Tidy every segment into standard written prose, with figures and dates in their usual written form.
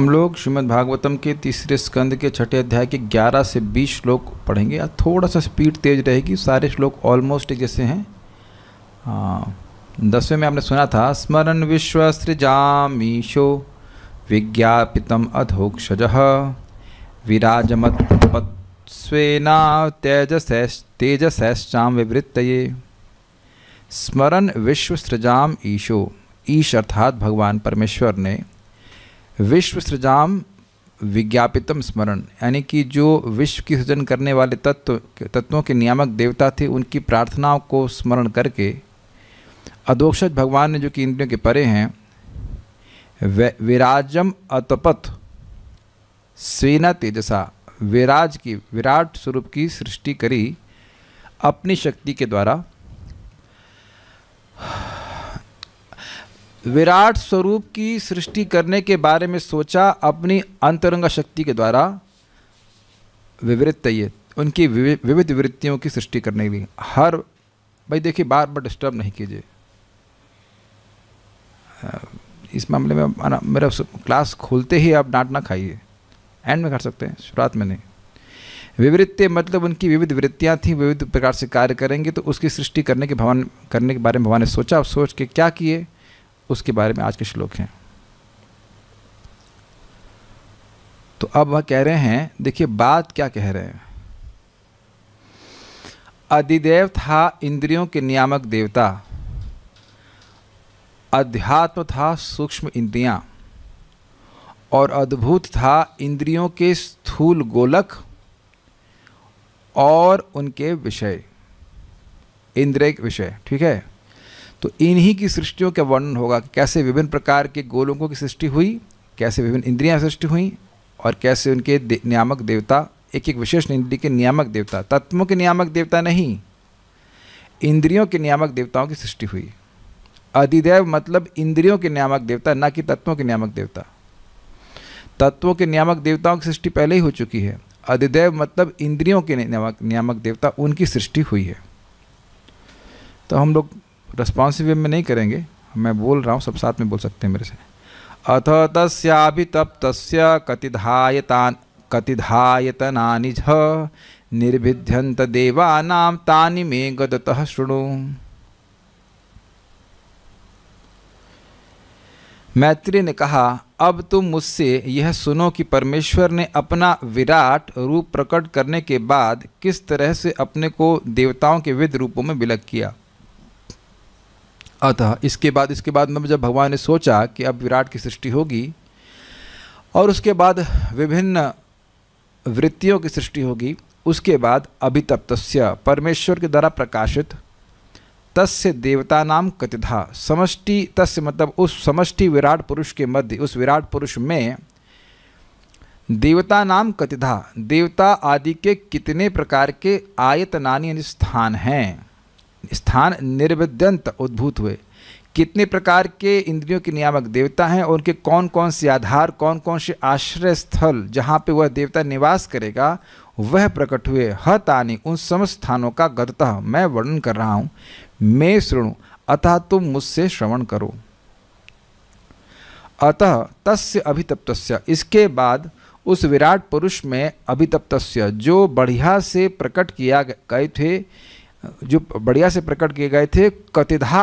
हम लोग श्रीमद् भागवतम के तीसरे स्कंद के छठे अध्याय के 11 से 20 श्लोक पढ़ेंगे। आज थोड़ा सा स्पीड तेज रहेगी, सारे श्लोक ऑलमोस्ट एक जैसे हैं। 10वें में आपने सुना था, स्मरन् विश्वसृजामीशो विज्ञापितम् अधोक्षजः विराजमत्पत्स्वेना तेजसैश्चां विवृत्तये। स्मरन् विश्वसृजाम ईशो, ईश अर्थात भगवान परमेश्वर ने विश्व सृजाम विज्ञापितम स्मरण, यानी कि जो विश्व की सृजन करने वाले तत्वों के नियामक देवता थे उनकी प्रार्थनाओं को स्मरण करके अधोक्षज भगवान ने जो कि इंद्रियों के परे हैं, विराजम अतपथ स्वेना तेजसा, विराज की विराट स्वरूप की सृष्टि करी अपनी शक्ति के द्वारा। विराट स्वरूप की सृष्टि करने के बारे में सोचा अपनी अंतरंग शक्ति के द्वारा। विवृत्तये, उनकी विविध वृत्तियों की सृष्टि करने के लिए। हर भाई देखिए, बार बार डिस्टर्ब नहीं कीजिए। इस मामले में मेरा क्लास खोलते ही आप डांट ना खाइए, एंड में कर सकते हैं, शुरुआत में नहीं। विवृत्ति मतलब उनकी विविध वृत्तियाँ थी, विविध प्रकार से कार्य करेंगे, तो उसकी सृष्टि करने के बारे में भगवान ने सोचा, सोच के क्या किए उसके बारे में आज के श्लोक हैं। तो अब वह कह रहे हैं, देखिए बात क्या कह रहे हैं। अधिदेव था इंद्रियों के नियामक देवता, अध्यात्म था सूक्ष्म इंद्रियां, और अद्भुत था इंद्रियों के स्थूल गोलक और उनके विषय, इंद्रिय विषय। ठीक है, तो इन्हीं की सृष्टियों का वर्णन होगा कि कैसे विभिन्न प्रकार के गोलोकों की सृष्टि हुई, कैसे विभिन्न इंद्रियां सृष्टि हुई, और कैसे उनके नियामक देवता, एक एक विशेष इंद्रिय के नियामक देवता, तत्वों के नियामक देवता नहीं, इंद्रियों के नियामक देवताओं की सृष्टि हुई। अधिदेव मतलब इंद्रियों के नियामक देवता, ना कि तत्वों के नियामक देवता। तत्वों के नियामक देवताओं की सृष्टि पहले ही हो चुकी है। अधिदेव मतलब इंद्रियों के नियामक देवता, उनकी सृष्टि हुई है। तो हम लोग रेस्पॉन्सिव वे में नहीं करेंगे, मैं बोल रहा हूँ, सब साथ में बोल सकते हैं मेरे से। अथ तस्याभितप्तस्य कतिधायतनानि च निर्भिद्यन्त देवानां तानि मे गदतः शृणु। मैत्री ने कहा, अब तुम मुझसे यह सुनो कि परमेश्वर ने अपना विराट रूप प्रकट करने के बाद किस तरह से अपने को देवताओं के विविध रूपों में विलग किया। अतः इसके बाद जब भगवान ने सोचा कि अब विराट की सृष्टि होगी और उसके बाद विभिन्न वृत्तियों की सृष्टि होगी, उसके बाद अभितप्तस्य, परमेश्वर के द्वारा प्रकाशित, तस्य देवता नाम कतिधा, समष्टि, तस्य मतलब उस समष्टि विराट पुरुष के मध्य, उस विराट पुरुष में देवता नाम कतिधा, देवता आदि के कितने प्रकार के आयतनानि स्थान हैं। स्थान निर्विद्यंत, उद्भूत हुए। कितने प्रकार के इंद्रियों के नियामक देवता हैं और उनके कौन कौन से आधार, कौन कौन से आश्रय स्थल जहाँ पे वह देवता निवास करेगा, वह प्रकट हुए। हतानि, उन समस्त स्थानों का गततः मैं वर्णन कर रहा हूँ। मैं शृणु, अतः तुम मुझसे श्रवण करो। अतः तस्य अभितप्तस्य, इसके बाद उस विराट पुरुष में अभितप्तस्य, जो बढ़िया से प्रकट किया गए थे, कतिधा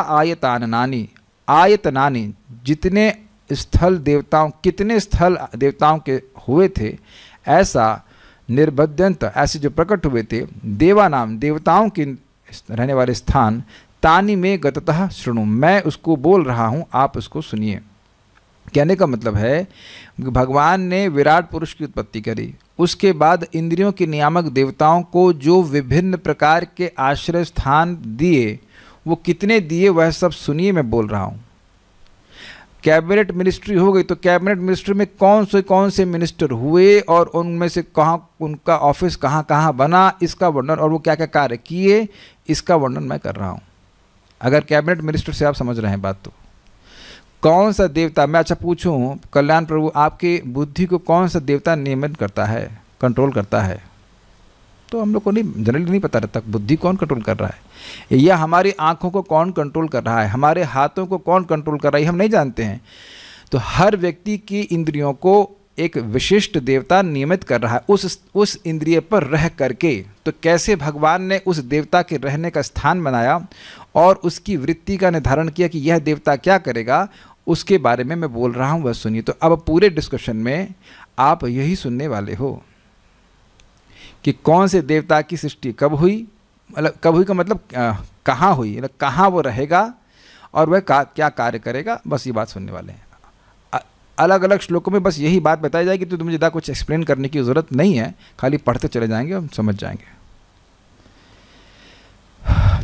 आयतनानि, जितने स्थल देवताओं, कितने स्थल देवताओं के हुए थे, ऐसा निर्भद्यंत, ऐसे जो प्रकट हुए थे, देवानाम, देवताओं के रहने वाले स्थान, तानि में गततः शृणु, मैं उसको बोल रहा हूँ, आप उसको सुनिए। कहने का मतलब है, भगवान ने विराट पुरुष की उत्पत्ति करी, उसके बाद इंद्रियों के नियामक देवताओं को जो विभिन्न प्रकार के आश्रय स्थान दिए, वो कितने दिए वह सब सुनिए, मैं बोल रहा हूँ। कैबिनेट मिनिस्ट्री हो गई, तो कैबिनेट मिनिस्ट्री में कौन से मिनिस्टर हुए और उनमें से कहाँ उनका ऑफिस कहाँ कहाँ बना, इसका वर्णन, और वो क्या क्या कार्य किए, इसका वर्णन मैं कर रहा हूँ। अगर कैबिनेट मिनिस्टर से आप समझ रहे हैं बात, तो कौन सा देवता, मैं अच्छा पूछूं, कल्याण प्रभु, आपकी बुद्धि को कौन सा देवता नियमन करता है, कंट्रोल करता है? तो हम लोग को नहीं, जनरली नहीं पता रहता बुद्धि कौन कंट्रोल कर रहा है, या हमारी आँखों को कौन कंट्रोल कर रहा है, हमारे हाथों को कौन कंट्रोल कर रहा है, हम नहीं जानते हैं। तो हर व्यक्ति की इंद्रियों को एक विशिष्ट देवता नियमित कर रहा है उस इंद्रिय पर रह करके, तो कैसे भगवान ने उस देवता के रहने का स्थान बनाया और उसकी वृत्ति का निर्धारण किया कि यह देवता क्या करेगा, उसके बारे में मैं बोल रहा हूँ, वह सुनिए। तो अब पूरे डिस्कशन में आप यही सुनने वाले हो कि कौन से देवता की सृष्टि कब हुई, मतलब कब हुई का मतलब कहाँ हुई, मतलब कहाँ वो रहेगा और वह क्या कार्य करेगा, बस ये बात सुनने वाले हैं। अलग अलग श्लोकों में बस यही बात बताई जाएगी, तो मुझे ज़्यादा कुछ एक्सप्लेन करने की ज़रूरत नहीं है, खाली पढ़ते चले जाएंगे, हम समझ जाएंगे।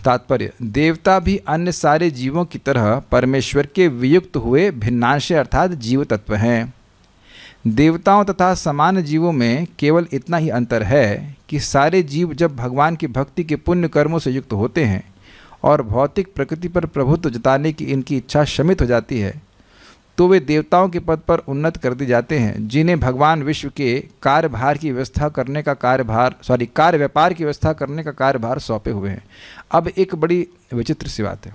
तात्पर्य, देवता भी अन्य सारे जीवों की तरह परमेश्वर के वियुक्त हुए भिन्नांश अर्थात जीव तत्व हैं। देवताओं तथा सामान्य जीवों में केवल इतना ही अंतर है कि सारे जीव जब भगवान की भक्ति के पुण्य कर्मों से युक्त होते हैं और भौतिक प्रकृति पर प्रभुत्व जताने की इनकी इच्छा शमित हो जाती है, तो वे देवताओं के पद पर उन्नत कर दिए जाते हैं, जिन्हें भगवान विश्व के कार्यभार की व्यवस्था करने का कार्य व्यापार की व्यवस्था करने का कार्यभार सौंपे हुए हैं। अब एक बड़ी विचित्र सी बात है,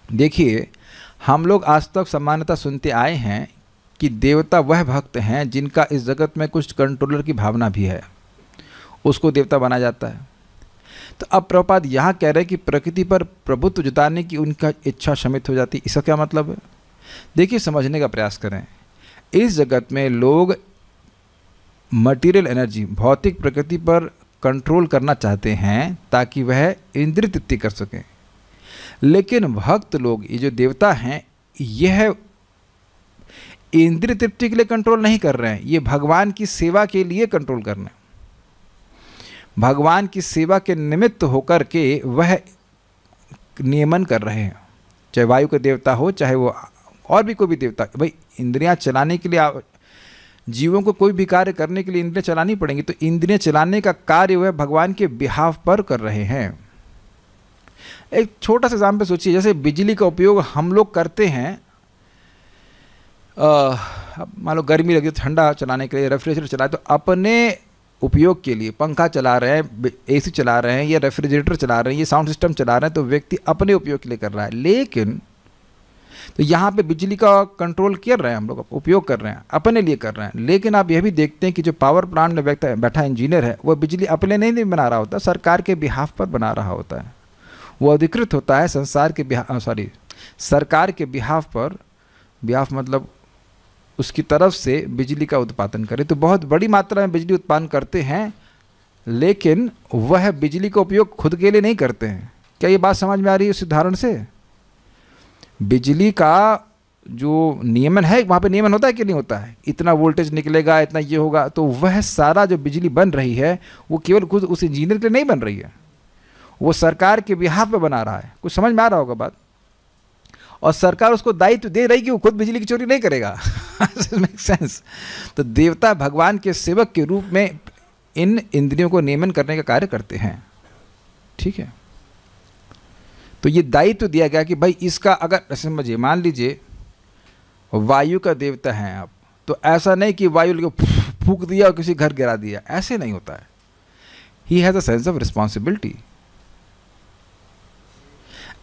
देखिए हम लोग आज तक सामान्यतः सुनते आए हैं कि देवता वह भक्त हैं जिनका इस जगत में कुछ कंट्रोलर की भावना भी है, उसको देवता बना जाता है। तो अब प्रभुपाद यहाँ कह रहे हैं कि प्रकृति पर प्रभुत्व जताने की उनका इच्छा शमित हो जाती है, इसका क्या मतलब है? देखिए समझने का प्रयास करें। इस जगत में लोग मटेरियल एनर्जी, भौतिक प्रकृति पर कंट्रोल करना चाहते हैं ताकि वह इंद्रिय तृप्ति कर सकें, लेकिन भक्त लोग, ये जो देवता हैं, यह इंद्रिय तृप्ति के लिए कंट्रोल नहीं कर रहे हैं, ये भगवान की सेवा के लिए कंट्रोल कर रहे हैं। भगवान की सेवा के निमित्त होकर के वह नियमन कर रहे हैं, चाहे वायु का देवता हो, चाहे वो और भी कोई भी देवता। भाई इंद्रियां चलाने के लिए जीवों को कोई भी कार्य करने के लिए इंद्रियां चलानी पड़ेंगी, तो इंद्रियां चलाने का कार्य वह भगवान के बिहाफ पर कर रहे हैं। एक छोटा सा एग्जाम्पल सोचिए, जैसे बिजली का उपयोग हम लोग करते हैं, मान लो गर्मी लगी तो ठंडा चलाने के लिए रेफ्रिजरेटर चलाए, तो अपने उपयोग के लिए पंखा चला रहे हैं, एसी चला रहे हैं, या रेफ्रिजरेटर चला रहे हैं, ये साउंड सिस्टम चला रहे हैं, तो व्यक्ति अपने उपयोग के लिए कर रहा है। लेकिन तो यहाँ पे बिजली का कंट्रोल कर रहे हैं, हम लोग उपयोग कर रहे हैं, अपने लिए कर रहे हैं। लेकिन आप यह भी देखते हैं कि जो पावर प्लांट में बैठा इंजीनियर है, वह बिजली अपने नहीं बना रहा होता, सरकार के बिहाफ पर बना रहा होता है। वो अधिकृत होता है सरकार के बिहाफ पर, बिहाफ मतलब उसकी तरफ से बिजली का उत्पादन करे। तो बहुत बड़ी मात्रा में बिजली उत्पादन करते हैं, लेकिन वह बिजली का उपयोग खुद के लिए नहीं करते हैं। क्या ये बात समझ में आ रही है इस उदाहरण से? बिजली का जो नियमन है, वहाँ पे नियमन होता है कि नहीं होता है, इतना वोल्टेज निकलेगा, इतना ये होगा, तो वह सारा जो बिजली बन रही है वो केवल खुद उस इंजीनियर के लिए नहीं बन रही है, वो सरकार के बिहाफ पे बना रहा है। कुछ समझ में आ रहा होगा बात? और सरकार उसको दायित्व दे रही कि वो खुद बिजली की चोरी नहीं करेगा। Make sense? तो देवता भगवान के सेवक के रूप में इन इंद्रियों को नियमन करने का कार्य करते हैं, ठीक है। तो ये दायित्व दिया गया कि भाई इसका, अगर समझिए, मान लीजिए वायु का देवता हैं आप, तो ऐसा नहीं कि वायु फूंक दिया और किसी घर गिरा दिया, ऐसे नहीं होता है। He has a sense of responsibility.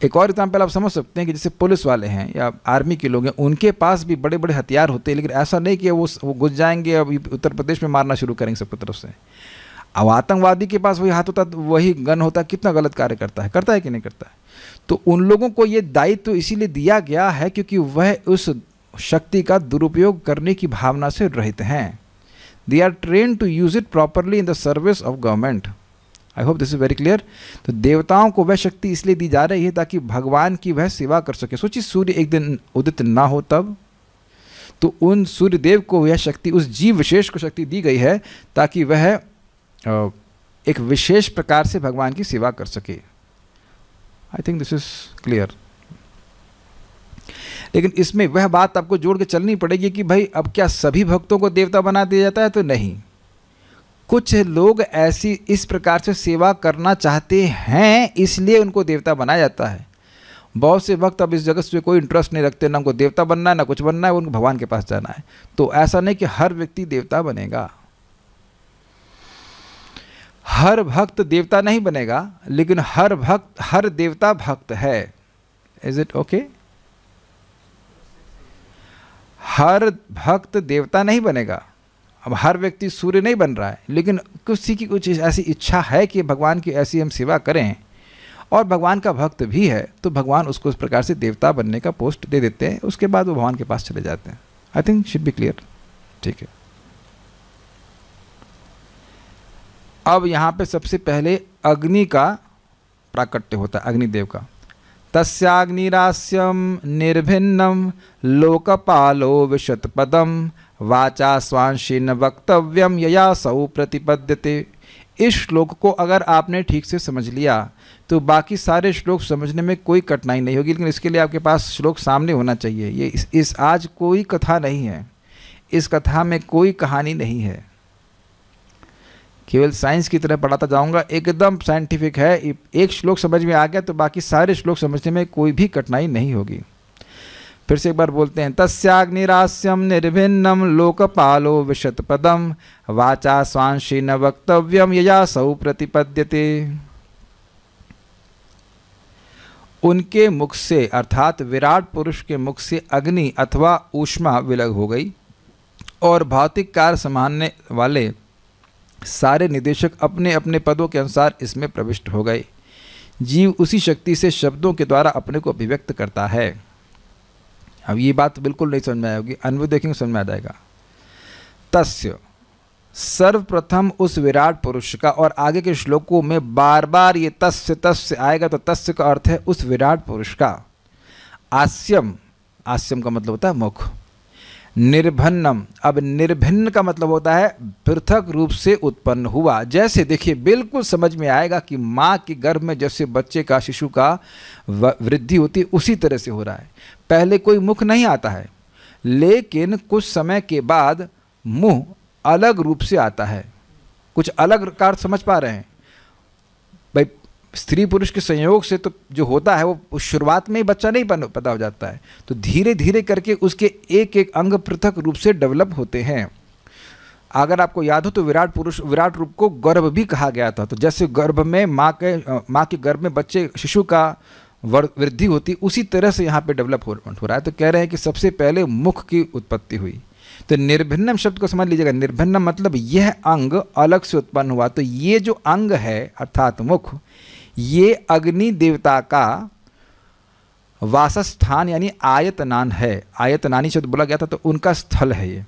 एक और एग्जाम्पल आप समझ सकते हैं कि जैसे पुलिस वाले हैं या आर्मी के लोग हैं, उनके पास भी बड़े बड़े हथियार होते हैं, लेकिन ऐसा नहीं कि वो घुस जाएंगे, अब उत्तर प्रदेश में मारना शुरू करेंगे सबकी तरफ से। अब आतंकवादी के पास वही हाथ होता, वही गन होता, कितना गलत कार्य करता है कि नहीं करता है। तो उन लोगों को ये दायित्व इसीलिए दिया गया है क्योंकि वह उस शक्ति का दुरुपयोग करने की भावना से रहित हैं। They are train to use it properly in the service of government. I hope this is very clear. तो देवताओं को वह शक्ति इसलिए दी जा रही है ताकि भगवान की वह सेवा कर सके। सोचिए सूर्य एक दिन उदित ना हो तब, तो उन सूर्यदेव को यह शक्ति, उस जीव विशेष को शक्ति दी गई है ताकि वह एक विशेष प्रकार से भगवान की सेवा कर सके। I think this is clear. लेकिन इसमें वह बात आपको जोड़ के चलनी पड़ेगी कि भाई अब क्या सभी भक्तों को देवता बना दिया जाता है? तो नहीं, कुछ लोग ऐसी इस प्रकार से सेवा करना चाहते हैं, इसलिए उनको देवता बनाया जाता है। बहुत से भक्त अब इस जगत से कोई इंटरेस्ट नहीं रखते, ना उनको देवता बनना है ना कुछ बनना है, उनको भगवान के पास जाना है। तो ऐसा नहीं कि हर व्यक्ति देवता बनेगा, हर भक्त देवता नहीं बनेगा, लेकिन हर देवता भक्त है। Is it okay? हर भक्त देवता नहीं बनेगा, अब हर व्यक्ति सूर्य नहीं बन रहा है, लेकिन किसी की कुछ ऐसी इच्छा है कि भगवान की ऐसी हम सेवा करें और भगवान का भक्त भी है, तो भगवान उसको उस प्रकार से देवता बनने का पोस्ट दे देते हैं, उसके बाद वो भगवान के पास चले जाते हैं। I think should be clear. ठीक है, अब यहाँ पे सबसे पहले अग्नि का प्राकट्य होता है, अग्निदेव का। तस्याग्निरास्यम निर्भिन्नम लोकपालो विशतपदम वाचा स्वांशीन वक्तव्यम यया सौ प्रतिपद्यते। इस श्लोक को अगर आपने ठीक से समझ लिया तो बाकी सारे श्लोक समझने में कोई कठिनाई नहीं होगी, लेकिन इसके लिए आपके पास श्लोक सामने होना चाहिए। ये इस आज कोई कथा नहीं है, इस कथा में कोई कहानी नहीं है, केवल साइंस की तरह पढ़ाता जाऊंगा, एकदम साइंटिफिक है। एक श्लोक समझ में आ गया तो बाकी सारे श्लोक समझने में कोई भी कठिनाई नहीं होगी। फिर से एक बार बोलते हैं, तस्याग्निरास्यम निर्भिन्नम लोकपालो विशतपदम वाचा स्वांशीन वक्तव्यम यया सौ प्रतिपद्यते। उनके मुख से अर्थात विराट पुरुष के मुख से अग्नि अथवा ऊष्मा विलग हो गई और भौतिक कार्य संभालने वाले सारे निदेशक अपने अपने पदों के अनुसार इसमें प्रविष्ट हो गए। जीव उसी शक्ति से शब्दों के द्वारा अपने को अभिव्यक्त करता है। अब ये बात बिल्कुल नहीं समझ में आएगी, अनुभव देखेंगे समझ में आ जाएगा। तस्य, सर्वप्रथम उस विराट पुरुष का, और आगे के श्लोकों में बार बार ये तस्य तस्य आएगा, तो तस्य का अर्थ है उस विराट पुरुष का। आस्यम, आस्यम का मतलब होता है मुख। निर्भन्नम, अब निर्भिन्न का मतलब होता है पृथक रूप से उत्पन्न हुआ। जैसे देखिए बिल्कुल समझ में आएगा कि माँ के गर्भ में जैसे बच्चे का, शिशु का वृद्धि होती है, उसी तरह से हो रहा है। पहले कोई मुख नहीं आता है, लेकिन कुछ समय के बाद मुंह अलग रूप से आता है। कुछ अलग कार्य समझ पा रहे हैं भाई? स्त्री पुरुष के संयोग से तो जो होता है वो शुरुआत में ही बच्चा नहीं पता हो जाता है, तो धीरे धीरे करके उसके एक एक अंग पृथक रूप से डेवलप होते हैं। अगर आपको याद हो तो विराट रूप को गर्भ भी कहा गया था। तो जैसे गर्भ में माँ के गर्भ में बच्चे, शिशु का वृद्धि होती, उसी तरह से यहाँ पे डेवलप हो रहा है। तो कह रहे हैं कि सबसे पहले मुख की उत्पत्ति हुई। तो निर्भिन्नम शब्द को समझ लीजिएगा। निर्भिन्नम मतलब यह अंग अलग से उत्पन्न हुआ। तो ये जो अंग है अर्थात मुख, ये अग्नि देवता का वासस्थान यानी आयतनान है। आयतनानी शब्द बोला गया था, तो उनका स्थल है ये।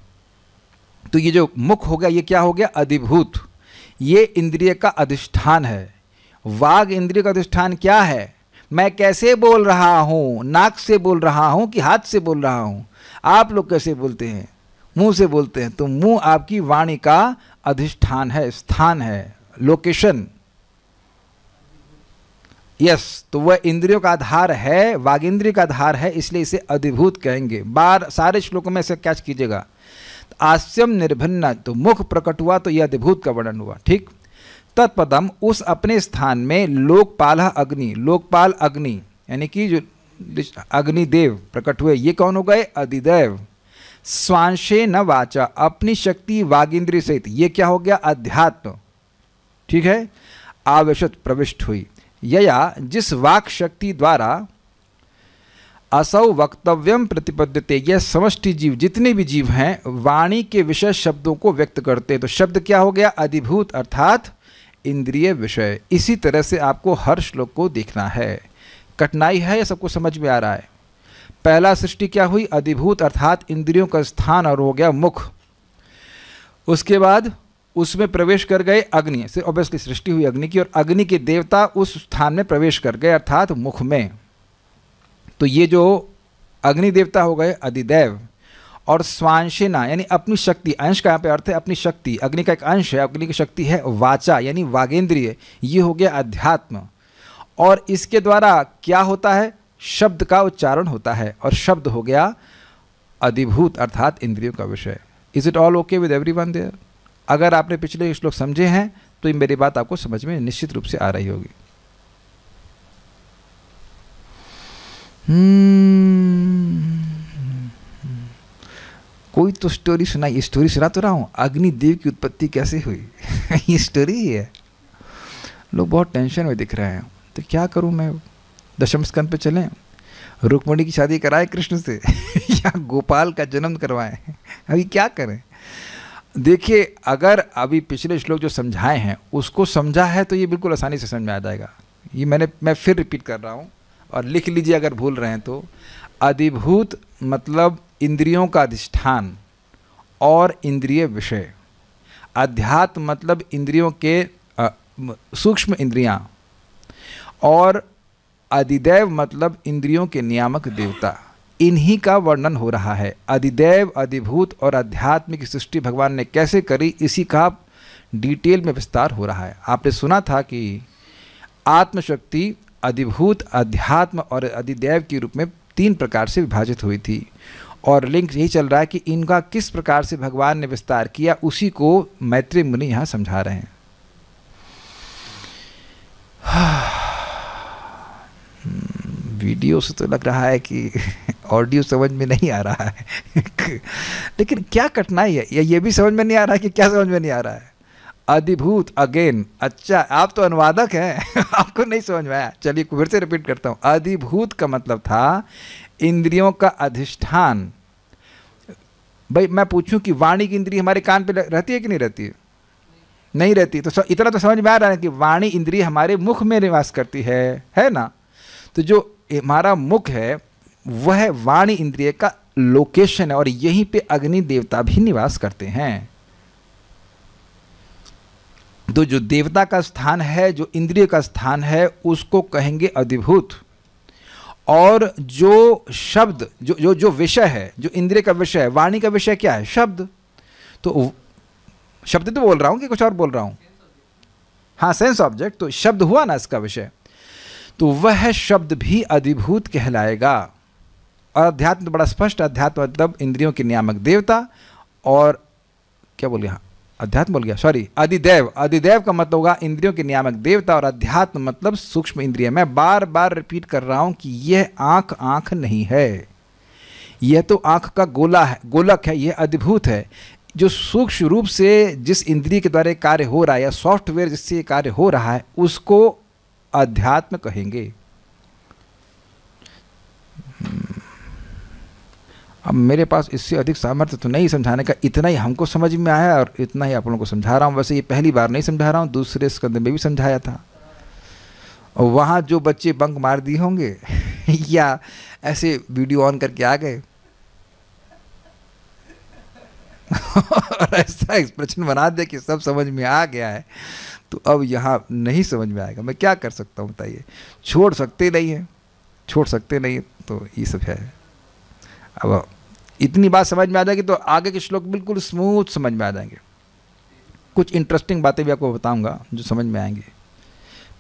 तो ये जो मुख हो गया, ये क्या हो गया? अधिभूत। ये इंद्रिय का अधिष्ठान है। वाग इंद्रिय का अधिष्ठान क्या है? मैं कैसे बोल रहा हूँ? नाक से बोल रहा हूँ कि हाथ से बोल रहा हूँ? आप लोग कैसे बोलते हैं? मुंह से बोलते हैं। तो मुंह आपकी वाणी का अधिष्ठान है, स्थान है, लोकेशन। यस, तो वह इंद्रियों का आधार है, वागेंद्रिय का आधार है, इसलिए इसे अधिभूत कहेंगे। सारे श्लोकों में इसे कैच कीजिएगा। आस्यम निर्भिन्न, तो मुख प्रकट हुआ तो यह अधिभूत का वर्णन हुआ। ठीक। तत्पदम, उस अपने स्थान में लोकपाल अग्नि, लोकपाल अग्नि यानी कि जो अग्निदेव प्रकट हुए, ये कौन हो गए? अधिदेव। स्वांशे न वाचा, अपनी शक्ति वागेंद्रिय सहित, ये क्या हो गया? अध्यात्म। ठीक है। आवेशत, प्रविष्ट हुई। यया, जिस वाक शक्ति द्वारा असौ वक्तव्यम प्रतिपद्यते, यह समष्टि जीव, जितने भी जीव हैं, वाणी के विषय शब्दों को व्यक्त करते। तो शब्द क्या हो गया? अधिभूत अर्थात इंद्रिय विषय। इसी तरह से आपको हर श्लोक को देखना है। कठिनाई है या सबको समझ में आ रहा है? पहला सृष्टि क्या हुई? अधिभूत अर्थात इंद्रियों का स्थान, और हो गया मुख। उसके बाद उसमें प्रवेश कर गए अग्नि से, ऑब्वियसली सृष्टि हुई अग्नि की, और अग्नि के देवता उस स्थान में प्रवेश कर गए अर्थात मुख में। तो ये जो अग्नि देवता हो गए अधिदेव। और स्वांशेना यानी अपनी शक्ति, अंश का यहाँ पे अर्थ है अपनी शक्ति। अग्नि का एक अंश है, अग्नि की शक्ति है वाचा यानी वागेंद्रिय, ये हो गया अध्यात्म। और इसके द्वारा क्या होता है? शब्द का उच्चारण होता है, और शब्द हो गया अधिभूत अर्थात इंद्रियों का विषय। Is it all okay with everyone there? अगर आपने पिछले श्लोक समझे हैं तो ये मेरी बात आपको समझ में निश्चित रूप से आ रही होगी। कोई तो स्टोरी सुनाई। स्टोरी सुना तो रहा हूं, अग्निदेव की उत्पत्ति कैसे हुई ये स्टोरी ही है। लोग बहुत टेंशन में दिख रहे हैं, तो क्या करूं मैं? दशम स्कंद पे चलें, रुक्मिणी की शादी कराए कृष्ण से या गोपाल का जन्म करवाएं? अभी क्या करें? देखिए, अगर अभी पिछले श्लोक जो समझाए हैं उसको समझा है तो ये बिल्कुल आसानी से समझ में आ जाएगा। ये मैं फिर रिपीट कर रहा हूँ और लिख लीजिए अगर भूल रहे हैं तो। अधिभूत मतलब इंद्रियों का अधिष्ठान और इंद्रिय विषय। अध्यात्म मतलब इंद्रियों के सूक्ष्म इंद्रियां, और अधिदैव मतलब इंद्रियों के नियामक देवता। इन्हीं का वर्णन हो रहा है। अधिदैव, अधिभूत और अध्यात्म की सृष्टि भगवान ने कैसे करी, इसी का डिटेल में विस्तार हो रहा है। आपने सुना था कि आत्मशक्ति अधिभूत, अध्यात्म और अधिदैव के रूप में 3 प्रकार से विभाजित हुई थी, और लिंक यही चल रहा है कि इनका किस प्रकार से भगवान ने विस्तार किया, उसी को मैत्रेय मुनि यहाँ समझा रहे हैं। वीडियो से तो लग रहा है कि ऑडियो समझ में नहीं आ रहा है लेकिन क्या कठिनाई है, या ये भी समझ में नहीं आ रहा है कि क्या समझ में नहीं आ रहा है। अधिभूत अगेन, अच्छा आप तो अनुवादक हैं आपको नहीं समझ में आया, चलिए फिर से रिपीट करता हूँ। अधिभूत का मतलब था इंद्रियों का अधिष्ठान। भाई मैं पूछूं कि वाणी की इंद्रिय हमारे कान पे रहती है कि नहीं रहती है? नहीं रहती। तो इतना तो समझ में आ रहा है कि वाणी इंद्रिय हमारे मुख में निवास करती है ना। तो जो हमारा मुख है वह वाणी इंद्रिय का लोकेशन है, और यहीं पे अग्नि देवता भी निवास करते हैं। तो जो देवता का स्थान है, जो इंद्रिय का स्थान है, उसको कहेंगे अधिभूत। और जो शब्द, जो विषय है, जो इंद्रिय का विषय है, वाणी का विषय क्या है? शब्द। तो शब्द तो बोल रहा हूं कि कुछ और बोल रहा हूं? हाँ, सेंस ऑब्जेक्ट, तो शब्द हुआ ना इसका विषय। तो वह शब्द भी अधिभूत कहलाएगा। और अध्यात्म तो बड़ा स्पष्ट, अध्यात्म मतलब इंद्रियों के नियामक देवता। और क्या बोल गया, अध्यात्म बोल गया, सॉरी, अधिदैव। अधिदैव का मतलब होगा इंद्रियों के नियामक देवता, और अध्यात्म मतलब सूक्ष्म इंद्रिय। मैं बार बार रिपीट कर रहा हूं कि यह आंख नहीं है, यह तो आंख का गोलक है, यह अधिभूत है। जो सूक्ष्म रूप से जिस इंद्रिय के द्वारा कार्य हो रहा है, या सॉफ्टवेयर जिससे कार्य हो रहा है, उसको अध्यात्म कहेंगे। अब मेरे पास इससे अधिक सामर्थ्य तो नहीं समझाने का, इतना ही हमको समझ में आया और इतना ही आप लोगों को समझा रहा हूँ। वैसे ये पहली बार नहीं समझा रहा हूँ, दूसरे स्कंद में भी समझाया था, और वहाँ जो बच्चे बंक मार दिए होंगे या ऐसे वीडियो ऑन करके आ गए और ऐसा एक्सप्रेशन बना दिया कि सब समझ में आ गया है, तो अब यहाँ नहीं समझ में आएगा। मैं क्या कर सकता हूँ बताइए? छोड़ सकते नहीं, तो ये सब है। अब इतनी बात समझ में आ जाएगी तो आगे के श्लोक बिल्कुल स्मूथ समझ में आ जाएंगे। कुछ इंटरेस्टिंग बातें भी आपको बताऊंगा जो समझ में आएंगे।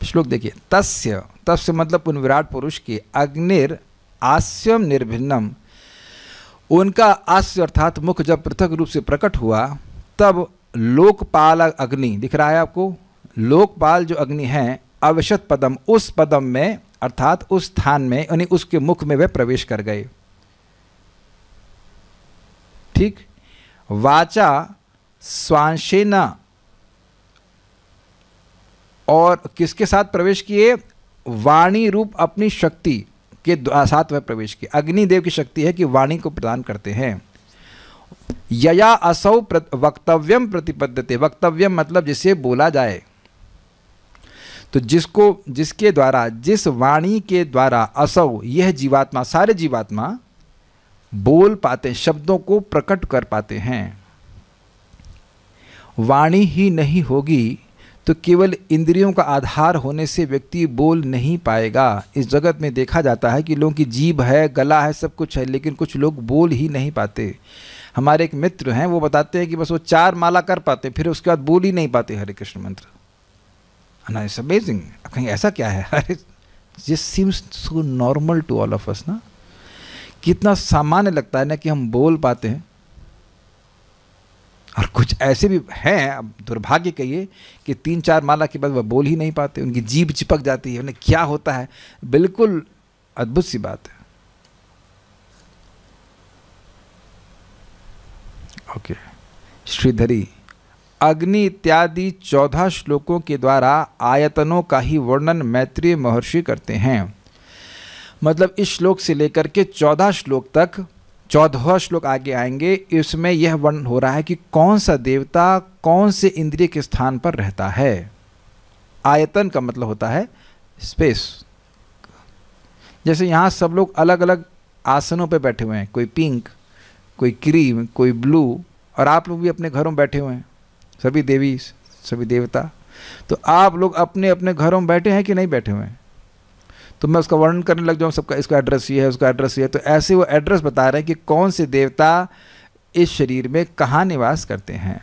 श्लोक देखिए, तस्य मतलब उन विराट पुरुष के अग्निर आस्यम निर्भिन्नम, उनका आस्य अर्थात मुख जब पृथक रूप से प्रकट हुआ, तब लोकपाल अग्नि दिख रहा है आपको, लोकपाल जो अग्नि है, अविशत पदम, उस पदम में अर्थात उस स्थान में, यानी उसके मुख में वे प्रवेश कर गए। ठीक, वाचा स्वांशेन, और किसके साथ प्रवेश किए? वाणी रूप अपनी शक्ति के साथ वह प्रवेश किए। अग्निदेव की शक्ति है कि वाणी को प्रदान करते हैं। यया असौ वक्तव्यम प्रतिपद्यते, वक्तव्यम मतलब जिसे बोला जाए, तो जिसके द्वारा, जिस वाणी के द्वारा असौ यह जीवात्मा, सारे जीवात्मा बोल पाते हैं, शब्दों को प्रकट कर पाते हैं। वाणी ही नहीं होगी तो केवल इंद्रियों का आधार होने से व्यक्ति बोल नहीं पाएगा। इस जगत में देखा जाता है कि लोगों की जीभ है, गला है, सब कुछ है, लेकिन कुछ लोग बोल ही नहीं पाते। हमारे एक मित्र हैं, वो बताते हैं कि बस वो 4 माला कर पाते, फिर उसके बाद बोल ही नहीं पाते हरे कृष्ण मंत्र। ना, इट्स अमेजिंग। कहीं ऐसा क्या है? अरे this seems so normal to all of us ना, कितना सामान्य लगता है ना कि हम बोल पाते हैं। और कुछ ऐसे भी हैं, अब दुर्भाग्य कहिए, कि 3-4 माला के बाद वह बोल ही नहीं पाते, उनकी जीभ चिपक जाती है। उन्हें क्या होता है? बिल्कुल अद्भुत सी बात है। ओके, श्रीधरी, अग्नि इत्यादि 14 श्लोकों के द्वारा आयतनों का ही वर्णन मैत्रेय महर्षि करते हैं। मतलब इस श्लोक से लेकर के 14 श्लोक तक 14वां श्लोक आगे आएंगे, इसमें यह वर्णन हो रहा है कि कौन सा देवता कौन से इंद्रिय के स्थान पर रहता है। आयतन का मतलब होता है स्पेस। जैसे यहाँ सब लोग अलग अलग आसनों पे बैठे हुए हैं, कोई पिंक, कोई क्रीम, कोई ब्लू, और आप लोग भी अपने घरों में बैठे हुए हैं, सभी देवी सभी देवता। तो आप लोग अपने अपने घरों में बैठे हैं कि नहीं बैठे हुए हैं? तो मैं उसका वर्णन करने लग जाऊँ, सबका इसका एड्रेस ये है, उसका एड्रेस ये है, तो ऐसे वो एड्रेस बता रहे हैं कि कौन से देवता इस शरीर में कहाँ निवास करते हैं।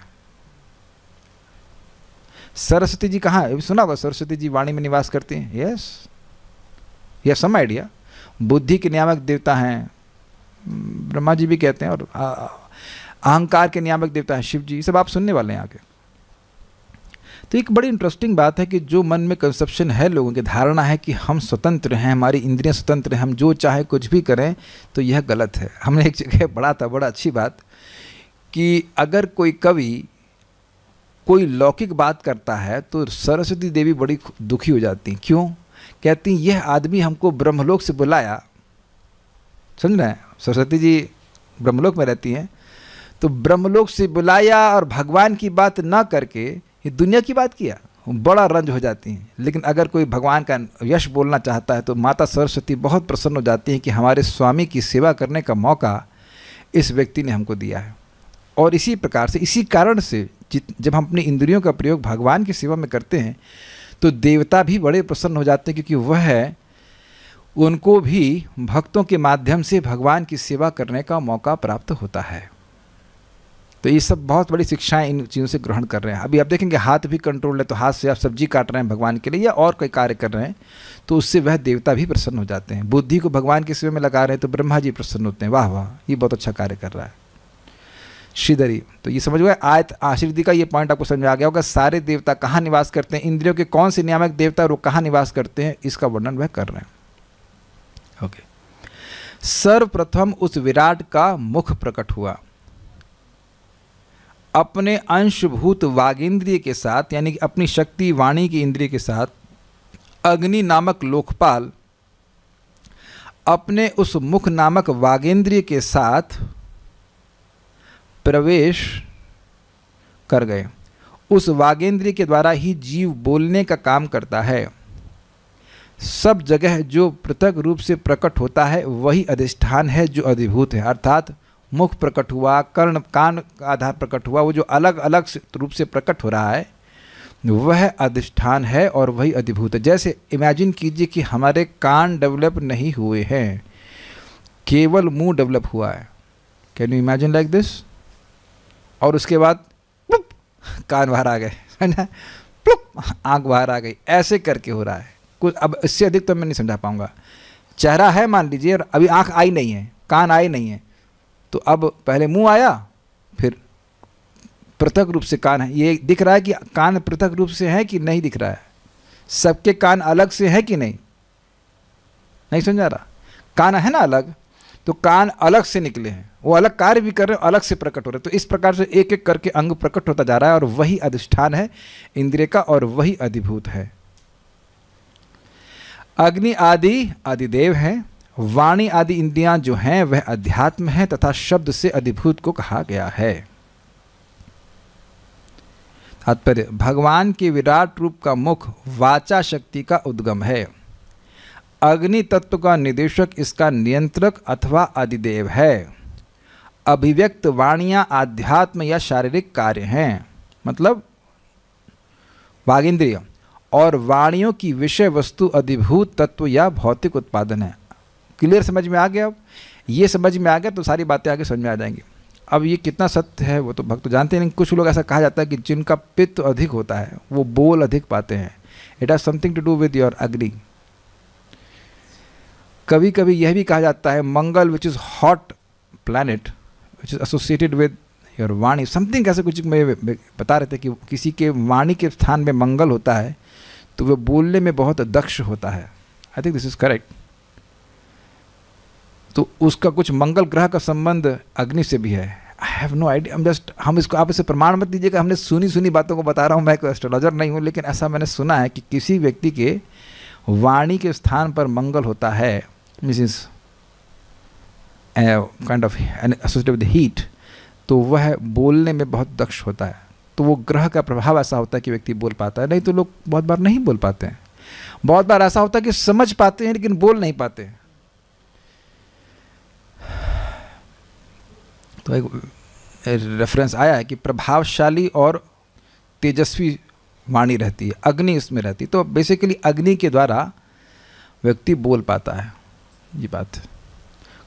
सरस्वती जी कहाँ, सुना होगा सरस्वती जी वाणी में निवास करती हैं। यस, यह सम आइडिया। बुद्धि के नियामक देवता हैं, ब्रह्मा जी भी कहते हैं, और अहंकार के नियामक देवता हैं शिव जी। सब आप सुनने वाले हैं आगे। तो एक बड़ी इंटरेस्टिंग बात है कि जो मन में कंसेप्शन है, लोगों की धारणा है कि हम स्वतंत्र हैं, हमारी इंद्रियां स्वतंत्र हैं, हम जो चाहे कुछ भी करें, तो यह गलत है। हमने एक जगह पढ़ा था, बड़ा अच्छी बात, कि अगर कोई कवि कोई लौकिक बात करता है तो सरस्वती देवी बड़ी दुखी हो जाती। क्यों? कहती यह आदमी हमको ब्रह्मलोक से बुलाया, समझ रहे हैं, सरस्वती जी ब्रह्मलोक में रहती हैं, तो ब्रह्मलोक से बुलाया और भगवान की बात ना करके ये दुनिया की बात किया, बड़ा रंज हो जाती हैं। लेकिन अगर कोई भगवान का यश बोलना चाहता है तो माता सरस्वती बहुत प्रसन्न हो जाती हैं कि हमारे स्वामी की सेवा करने का मौका इस व्यक्ति ने हमको दिया है। और इसी प्रकार से, इसी कारण से जब हम अपनी इंद्रियों का प्रयोग भगवान की सेवा में करते हैं तो देवता भी बड़े प्रसन्न हो जाते हैं, क्योंकि वह उनको भी भक्तों के माध्यम से भगवान की सेवा करने का मौका प्राप्त होता है। तो ये सब बहुत बड़ी शिक्षाएं इन चीज़ों से ग्रहण कर रहे हैं। अभी आप देखेंगे हाथ भी कंट्रोल है, तो हाथ से आप सब्जी काट रहे हैं भगवान के लिए या और कोई कार्य कर रहे हैं, तो उससे वह देवता भी प्रसन्न हो जाते हैं। बुद्धि को भगवान की सेवा में लगा रहे हैं तो ब्रह्मा जी प्रसन्न होते हैं, वाह वाह ये बहुत अच्छा कार्य कर रहा है। श्रीधरी, तो ये समझ गए आयत आशीर्वादी का ये पॉइंट आपको समझ में आ गया होगा। सारे देवता कहाँ निवास करते हैं, इंद्रियों के कौन से नियामक देवता और वो कहाँ निवास करते हैं, इसका वर्णन वह कर रहे हैं। ओके, सर्वप्रथम उस विराट का मुख प्रकट हुआ, अपने अंशभूत वागेंद्रिय के साथ, यानी कि अपनी शक्ति वाणी की इंद्रिय के साथ अग्नि नामक लोकपाल अपने उस मुख नामक वागेंद्रिय के साथ प्रवेश कर गए। उस वागेंद्रिय के द्वारा ही जीव बोलने का काम करता है। सब जगह जो पृथक रूप से प्रकट होता है वही अधिष्ठान है जो अधिभूत है। अर्थात मुख प्रकट हुआ, कर्ण कान का आधार प्रकट हुआ, वो जो अलग अलग रूप से प्रकट हो रहा है वह अधिष्ठान है और वही अधिभूत है। जैसे इमेजिन कीजिए कि हमारे कान डेवलप नहीं हुए हैं, केवल मुंह डेवलप हुआ है। Can you imagine like this? और उसके बाद कान बाहर आ गए, है ना, आँख बाहर आ गई, ऐसे करके हो रहा है कुछ। अब इससे अधिक तो मैं नहीं समझा पाऊंगा। चेहरा है मान लीजिए, और अभी आँख आई नहीं है, कान आए नहीं है, तो अब पहले मुंह आया, फिर पृथक रूप से कान है। ये दिख रहा है कि कान पृथक रूप से है कि नहीं दिख रहा है? सबके कान अलग से है कि नहीं? नहीं समझा रहा? कान है ना अलग, तो कान अलग से निकले हैं, वो अलग कार्य भी कर रहे हैं, अलग से प्रकट हो रहे हैं। तो इस प्रकार से एक एक करके अंग प्रकट होता जा रहा है और वही अधिष्ठान है इंद्रिय का और वही अधिभूत है। अग्नि आदि आदिदेव हैं, वाणी आदि इंद्रियां जो हैं वह अध्यात्म है तथा शब्द से अधिभूत को कहा गया है। तात्पर्य, भगवान के विराट रूप का मुख वाचा शक्ति का उद्गम है। अग्नि तत्व का निदेशक इसका नियंत्रक अथवा अधिदेव है। अभिव्यक्त वाणियां आध्यात्म या शारीरिक कार्य हैं, मतलब वागेंद्रिय, और वाणियों की विषय वस्तु अधिभूत तत्व या भौतिक उत्पादन है। क्लियर समझ में आ गया? अब ये समझ में आ गया तो सारी बातें आगे समझ में आ जाएंगी। अब ये कितना सत्य है वो तो भक्त जानते नहीं। कुछ लोग ऐसा कहा जाता है कि जिनका पित्त अधिक होता है वो बोल अधिक पाते हैं। It has something to do with your Agni. कभी कभी यह भी कहा जाता है Mangal which is hot planet which is associated with your vani, something ऐसे कुछ में बता रहे थे कि किसी के वाणी के स्थान में मंगल होता है तो वह बोलने में बहुत दक्ष होता है। I think this is correct. तो उसका कुछ मंगल ग्रह का संबंध अग्नि से भी है। आई हैव नो आइडिया, हम इसको आप इसे प्रमाण मत दीजिएगा, हमने सुनी बातों को बता रहा हूँ। मैं कोई एस्ट्रोलॉजर नहीं हूँ, लेकिन ऐसा मैंने सुना है कि किसी व्यक्ति के वाणी के स्थान पर मंगल होता है, means kind of associated with heat, तो वह बोलने में बहुत दक्ष होता है। तो वो ग्रह का प्रभाव ऐसा होता है कि व्यक्ति बोल पाता है, नहीं तो लोग बहुत बार नहीं बोल पाते हैं। बहुत बार ऐसा होता है कि समझ पाते हैं लेकिन बोल नहीं पाते हैं। तो एक रेफरेंस आया है कि प्रभावशाली और तेजस्वी वाणी रहती है, अग्नि इसमें रहती है। तो बेसिकली अग्नि के द्वारा व्यक्ति बोल पाता है, ये बात है।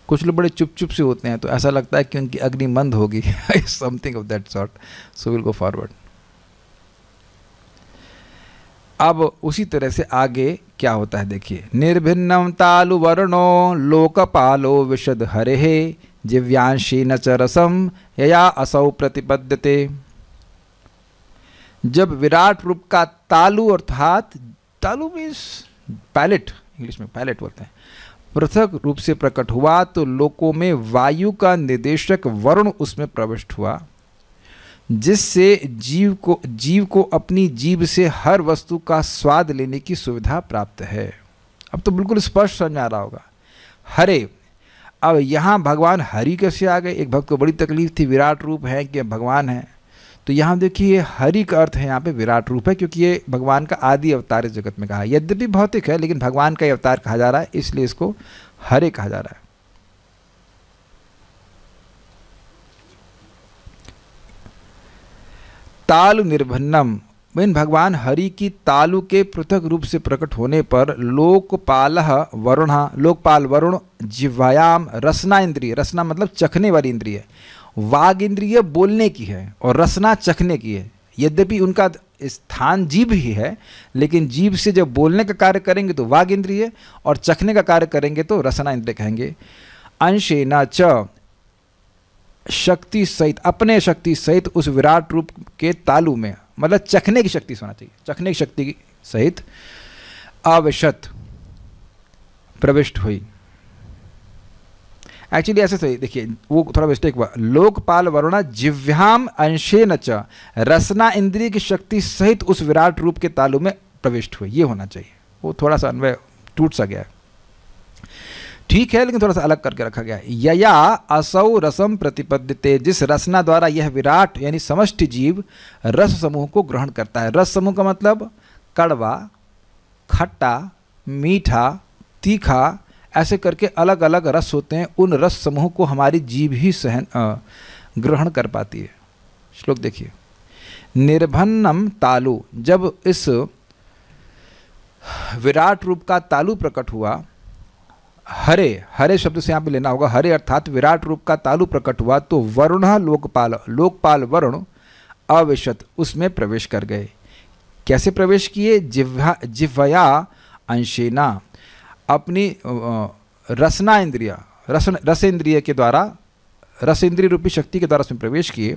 कुछ लोग बड़े चुप चुप से होते हैं, तो ऐसा लगता है कि उनकी अग्नि मंद होगी, something of that sort. So will go forward. अब उसी तरह से आगे क्या होता है देखिए, निर्भिन्नम तालु वर्णो लोकपालो विशद हरे जिव्यांशी न च रसम यया असौ प्रतिपद्यते। जब विराट रूप का तालु अर्थात तालु मीन्स पैलेट, इंग्लिश में पैलेट बोलते हैं, पृथक रूप से प्रकट हुआ तो लोकों में वायु का निर्देशक वरुण उसमें प्रविष्ट हुआ, जिससे जीव को अपनी जीभ से हर वस्तु का स्वाद लेने की सुविधा प्राप्त है। अब तो बिल्कुल स्पष्ट समझ में आ रहा होगा। हरे, अब यहाँ भगवान हरि कैसे आ गए? एक भक्त को बड़ी तकलीफ थी, विराट रूप है कि भगवान है। तो यहाँ देखिए हरि का अर्थ है यहाँ पे विराट रूप है, क्योंकि ये भगवान का आदि अवतार इस जगत में कहा है। यद्यपि भौतिक है लेकिन भगवान का अवतार कहा जा रहा है, इसलिए इसको हरे कहा जा रहा है। तालु निर्भन्नम, इन भगवान हरि की तालु के पृथक रूप से प्रकट होने पर लोकपालः वरुणः, लोकपाल वरुण जिह्वायाम रसना इंद्रिय, रसना मतलब चखने वाली इंद्रिय, वाग इंद्रिय बोलने की है और रसना चखने की है। यद्यपि उनका स्थान जीभ ही है, लेकिन जीभ से जब बोलने का कार्य करेंगे तो वाग इंद्रिय और चखने का कार्य करेंगे तो रसना इंद्रिय कहेंगे। अंशेन च, शक्ति सहित, अपने शक्ति सहित उस विराट रूप के तालु में, मतलब चखने की शक्ति से होना चाहिए, चखने की शक्ति सहित अविशत प्रविष्ट हुई। एक्चुअली ऐसे सही देखिए, वो थोड़ा मिस्टेक हुआ। लोकपाल वरुणा जिह्वाम अंशेन च, रसना इंद्रिय की शक्ति सहित उस विराट रूप के तालु में प्रविष्ट हुई, ये होना चाहिए। वो थोड़ा सा अन्वय टूट सा गया है, ठीक है, लेकिन थोड़ा सा अलग करके रखा गया है। यया असौ रसम प्रतिपद्यते, जिस रसना द्वारा यह विराट यानी समष्टि जीव रस समूह को ग्रहण करता है। रस समूह का मतलब कड़वा, खट्टा, मीठा, तीखा, ऐसे करके अलग अलग रस होते हैं। उन रस समूह को हमारी जीभ ही ग्रहण कर पाती है। श्लोक देखिए, निर्भन्नम तालु, जब इस विराट रूप का तालु प्रकट हुआ, हरे, हरे शब्द से यहाँ पे लेना होगा, हरे अर्थात विराट रूप का तालु प्रकट हुआ तो वरुण लोकपाल, लोकपाल वरुण अविशत उसमें प्रवेश कर गए। कैसे प्रवेश किए? जिह्वया अंशेना, अपनी रसना इंद्रिया, रस इंद्रिय के द्वारा, रस इंद्रिय रूपी शक्ति के द्वारा उसमें प्रवेश किए।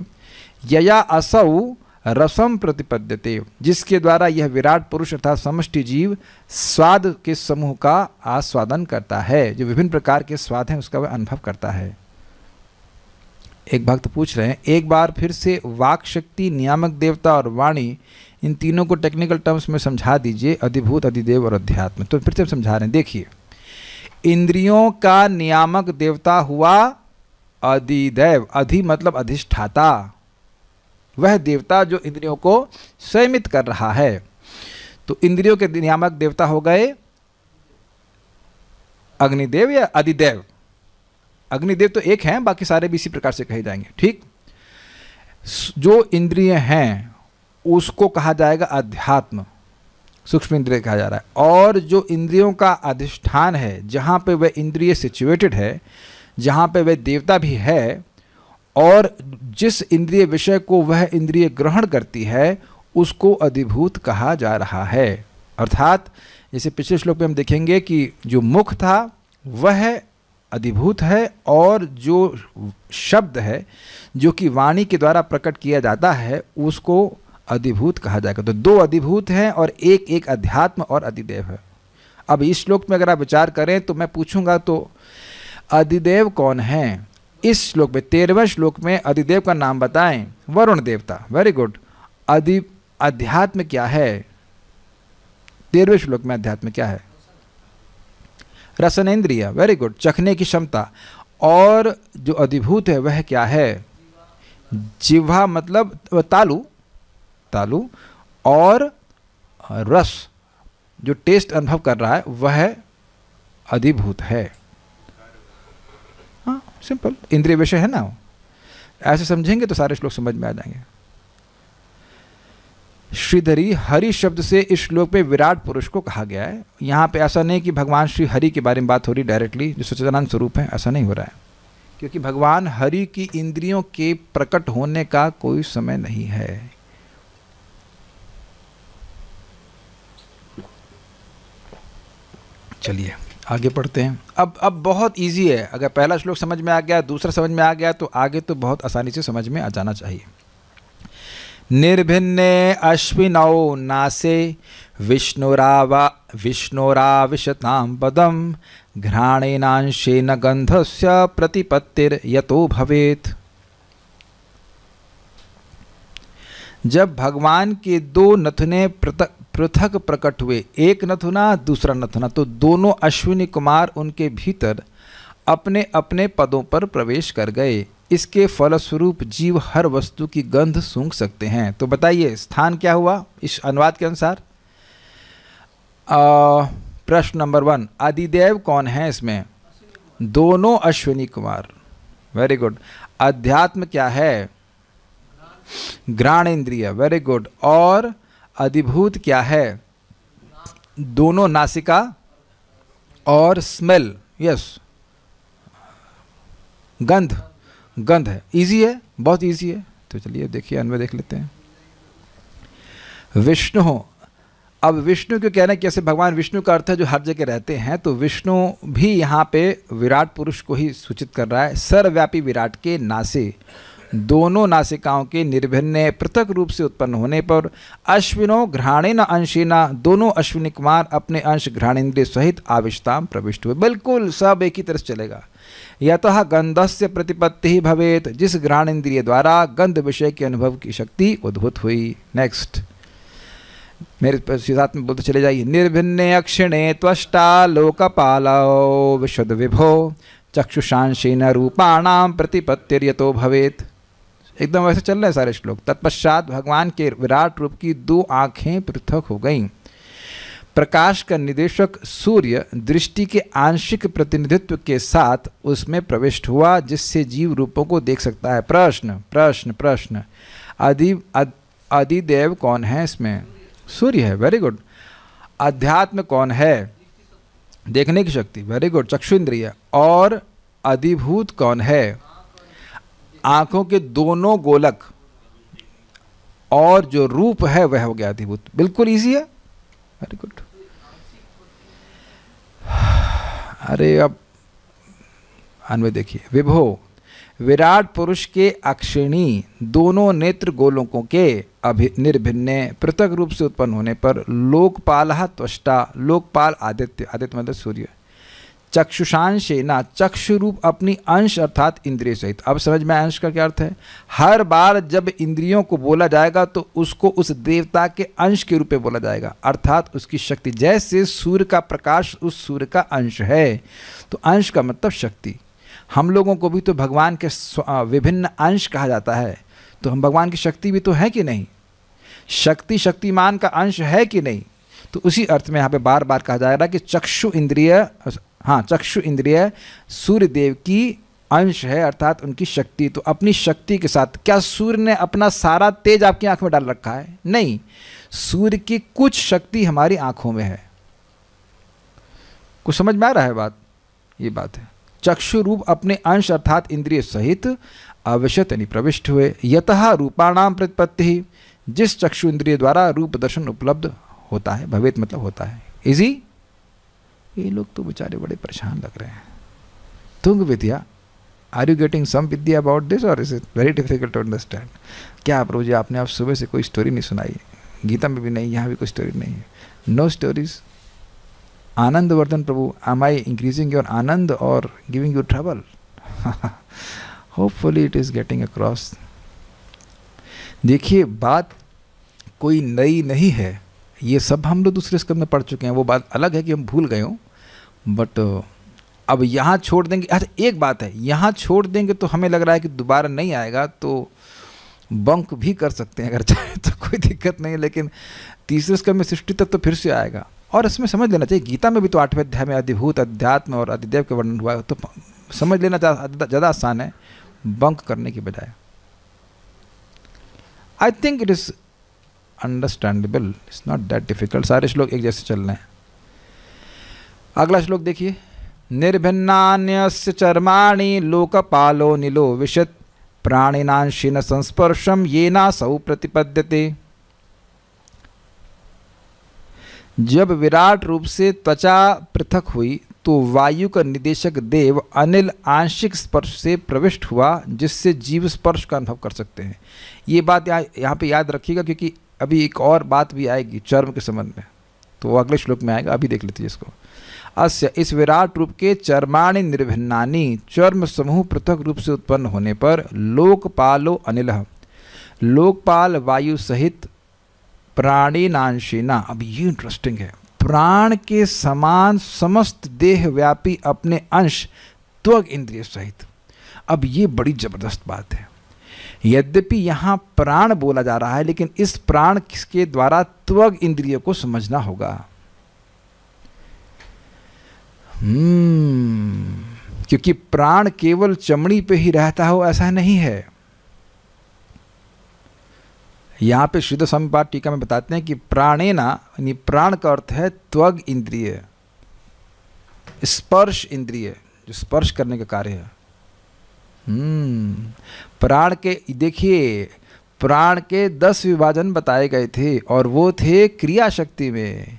यया असौ रसम प्रतिपद्यते, जिसके द्वारा यह विराट पुरुष अर्थात समष्टि जीव स्वाद के समूह का आस्वादन करता है, जो विभिन्न प्रकार के स्वाद हैं उसका वह अनुभव करता है। एक भक्त पूछ रहे हैं, एक बार फिर से वाक शक्ति, नियामक देवता और वाणी, इन तीनों को टेक्निकल टर्म्स में समझा दीजिए, अधिभूत, अधिदेव और अध्यात्म। तो फिर से समझा रहे हैं, देखिए, इंद्रियों का नियामक देवता हुआ अधिदेव, अधि मतलब अधिष्ठाता, वह देवता जो इंद्रियों को संयमित कर रहा है। तो इंद्रियों के नियामक देवता हो गए अग्निदेव या अधिदेव। अग्निदेव तो एक हैं, बाकी सारे भी इसी प्रकार से कहे जाएंगे, ठीक। जो इंद्रिय हैं उसको कहा जाएगा अध्यात्म, सूक्ष्म इंद्रिय कहा जा रहा है। और जो इंद्रियों का अधिष्ठान है, जहाँ पे वह इंद्रिय सिचुएटेड है, जहाँ पे वह देवता भी है, और जिस इंद्रिय विषय को वह इंद्रिय ग्रहण करती है उसको अधिभूत कहा जा रहा है। अर्थात जैसे पिछले श्लोक में हम देखेंगे कि जो मुख था वह अधिभूत है, और जो शब्द है जो कि वाणी के द्वारा प्रकट किया जाता है उसको अधिभूत कहा जाएगा। तो दो अधिभूत हैं और एक एक अध्यात्म और अधिदेव है। अब इस श्लोक में अगर आप विचार करें तो मैं पूछूंगा तो अधिदेव कौन है? इस श्लोक में 13वें श्लोक में अधिदेव का नाम बताएं, वरुण देवता। Very good. अध्यात्म क्या है? 13वें श्लोक में अध्यात्म क्या है? रसनेन्द्रिय। वेरी गुड, चखने की क्षमता। और जो अधिभूत है वह क्या है? जिह्वा मतलब तालु, तालु, और रस जो टेस्ट अनुभव कर रहा है वह अधिभूत है। हाँ, सिंपल, इंद्रिय विषय है ना। ऐसे समझेंगे तो सारे श्लोक समझ में आ जाएंगे। श्रीधरी, हरि शब्द से इस श्लोक में विराट पुरुष को कहा गया है। यहाँ पे ऐसा नहीं कि भगवान श्री हरि के बारे में बात हो रही डायरेक्टली, जो सच्चिदानंद स्वरूप है, ऐसा नहीं हो रहा है, क्योंकि भगवान हरि की इंद्रियों के प्रकट होने का कोई समय नहीं है। चलिए आगे पढ़ते हैं। अब बहुत इजी है, अगर पहला श्लोक समझ में आ गया, दूसरा समझ में आ गया, तो आगे तो बहुत आसानी से समझ में आ जाना चाहिए। निर्भिन्ने अश्विनौ नासे विष्णुराविशतां पदं घ्राणेनांशेन गंधस्य प्रतिपत्तिर्यतो भवेत्। जब भगवान के दो नथुने पृथक प्रकट हुए, एक नथुना दूसरा नथुना, तो दोनों अश्विनी कुमार उनके भीतर अपने अपने पदों पर प्रवेश कर गए। इसके फलस्वरूप जीव हर वस्तु की गंध सूंघ सकते हैं। तो बताइए स्थान क्या हुआ इस अनुवाद के अनुसार? प्रश्न नंबर 1, आदिदेव कौन है इसमें? दोनों अश्विनी कुमार। Very good. अध्यात्म क्या है? घ्राणेन्द्रिय। Very good. और अधिभूत क्या है? दोनों नासिका और स्मेल। यस, गंध, गंध है। इजी है, बहुत इजी है। तो चलिए देखिए, अन्वय देख लेते हैं। विष्णु हो, अब विष्णु क्यों कह रहे हैं? कैसे भगवान विष्णु का अर्थ है जो हर जगह रहते हैं, तो विष्णु भी यहाँ पे विराट पुरुष को ही सूचित कर रहा है। सर्वव्यापी विराट के नासे, दोनों नासिकाओं के निर्भिन्न पृथक रूप से उत्पन्न होने पर अश्विनो घ्राणेन अंशेना, दोनों अश्विनी कुमार अपने अंश घ्राणेन्द्रिय सहित आविष्टाम प्रविष्ट हुए। बिल्कुल सब एक ही तरह से चलेगा। यतः गंधस्य प्रतिपत्ति ही भवेत, जिस घ्राणेन्द्रिय द्वारा गंध विषय के अनुभव की शक्ति उद्भूत हुई। नेक्स्ट, मेरे साथ में बोलते चले जाइए। निर्भिन्ने अक्षिणे त्वष्टा लोकपालो विशद विभो चक्षुषांशेन रूपाणाम प्रतिपत्तिर्यतो भवेत। एकदम वैसे चल रहे हैं सारे श्लोक। तत्पश्चात भगवान के विराट रूप की दो आंखें पृथक हो गईं। प्रकाश का निदेशक सूर्य दृष्टि के आंशिक प्रतिनिधित्व के साथ उसमें प्रविष्ट हुआ, जिससे जीव रूपों को देख सकता है। प्रश्न प्रश्न प्रश्न, आदिदेव कौन है इसमें? सूर्य है। Very good. अध्यात्म कौन है? देखने की शक्ति। वेरी गुड, चक्षु इंद्रिय। और अधिभूत कौन है? आंखों के दोनों गोलक, और जो रूप है वह हो गया अधिभूत। बिल्कुल इजी है। Very good. अरे अब अन्वय देखिए। विभो, विराट पुरुष के अक्षिणी दोनों नेत्र गोलोकों के निर्भिन्न पृथक रूप से उत्पन्न होने पर लोकपालः त्वष्टा, लोकपाल आदित्य, आदित्य मतलब सूर्य, चक्षुषांशेना, चक्षु रूप अपनी अंश अर्थात इंद्रिय सहित। अब समझ में अंश का क्या अर्थ है? हर बार जब इंद्रियों को बोला जाएगा तो उसको उस देवता के अंश के रूप में बोला जाएगा, अर्थात उसकी शक्ति। जैसे सूर्य का प्रकाश उस सूर्य का अंश है, तो अंश का मतलब शक्ति। हम लोगों को भी तो भगवान के विभिन्न अंश कहा जाता है, तो हम भगवान की शक्ति भी तो है कि नहीं? शक्ति शक्तिमान का अंश है कि नहीं? तो उसी अर्थ में यहाँ पे बार बार कहा जा रहा है कि चक्षु इंद्रिय, हाँ, चक्षु इंद्रिय सूर्य देव की अंश है, अर्थात उनकी शक्ति। तो अपनी शक्ति के साथ, क्या सूर्य ने अपना सारा तेज आपकी आंख में डाल रखा है? नहीं, सूर्य की कुछ शक्ति हमारी आंखों में है। कुछ समझ में आ रहा है बात? ये बात है। चक्षु रूप अपने अंश अर्थात इंद्रिय सहित अवश्य यानी प्रविष्ट हुए। यतः रूपाणाम प्रतिपत्ति, जिस चक्षु इंद्रिय द्वारा रूप दर्शन उपलब्ध होता है। भवेत मतलब होता है। इजी। ये लोग तो बेचारे बड़े परेशान लग रहे हैं। तुंग विद्या, are you getting some vidya about this और is it very difficult to understand? क्या प्रभु जी आपने आप सुबह से कोई स्टोरी नहीं सुनाई? गीता में भी नहीं, यहाँ भी कोई स्टोरी नहीं है। No stories. Anand Vardhan Prabhu, am I increasing your आनंद और giving you trouble? Hopefully it is getting across. देखिए, बात कोई नई नहीं है, ये सब हम लोग दूसरे स्कंद में पढ़ चुके हैं। वो बात अलग है कि हम भूल गए हों, बट अब यहाँ छोड़ देंगे, अच्छा एक बात है, यहाँ छोड़ देंगे तो हमें लग रहा है कि दोबारा नहीं आएगा, तो बंक भी कर सकते हैं अगर चाहे तो, कोई दिक्कत नहीं है, लेकिन तीसरे स्कंद में सृष्टि तक तो फिर से आएगा। और इसमें समझ लेना चाहिए, गीता में भी तो 8वें अध्याय में अधिभूत, अध्यात्म और अधिदेव के वर्णन हुआ है, तो समझ लेना ज़्यादा आसान है बंक करने की बजाय। आई think it is understandable, it's not that difficult. सारे श्लोक एक जैसे चल रहे हैं। अगला श्लोक देखिए, निर्भिन्नान्यस्य चर्माणि लोकपालो नीलो विशत् प्राणिनांशिन संस्पर्शम येनासौ प्रतिपद्यते। जब विराट रूप से त्वचा पृथक हुई तो वायु का निदेशक देव अनिल आंशिक स्पर्श से प्रविष्ट हुआ, जिससे जीव स्पर्श का अनुभव कर सकते हैं। ये बात यहाँ पे याद रखिएगा, क्योंकि अभी एक और बात भी आएगी चर्म के संबंध में, तो वो अगले श्लोक में आएगा, अभी देख लेते हैं इसको। अस्य, इस विराट रूप के चर्माणि निर्भिन्नानि, चर्म समूह पृथक रूप से उत्पन्न होने पर लोकपालो अनिलः, लोकपाल वायु सहित प्राणिनांशिना, अब ये इंटरेस्टिंग है, प्राण के समान समस्त देह व्यापी अपने अंश त्वग इंद्रिय सहित। अब ये बड़ी जबरदस्त बात है। यद्यपि यहाँ प्राण बोला जा रहा है, लेकिन इस प्राण के द्वारा त्वग इंद्रिय को समझना होगा। क्योंकि प्राण केवल चमड़ी पे ही रहता हो ऐसा नहीं है। यहाँ पे श्रीधर स्वामी पाद टीका में बताते हैं कि प्राणेना, यानी प्राण का अर्थ है त्वग इंद्रिय, स्पर्श इंद्रिय, जो स्पर्श करने का कार्य है। प्राण के, देखिए प्राण के 10 विभाजन बताए गए थे, और वो थे क्रिया शक्ति में,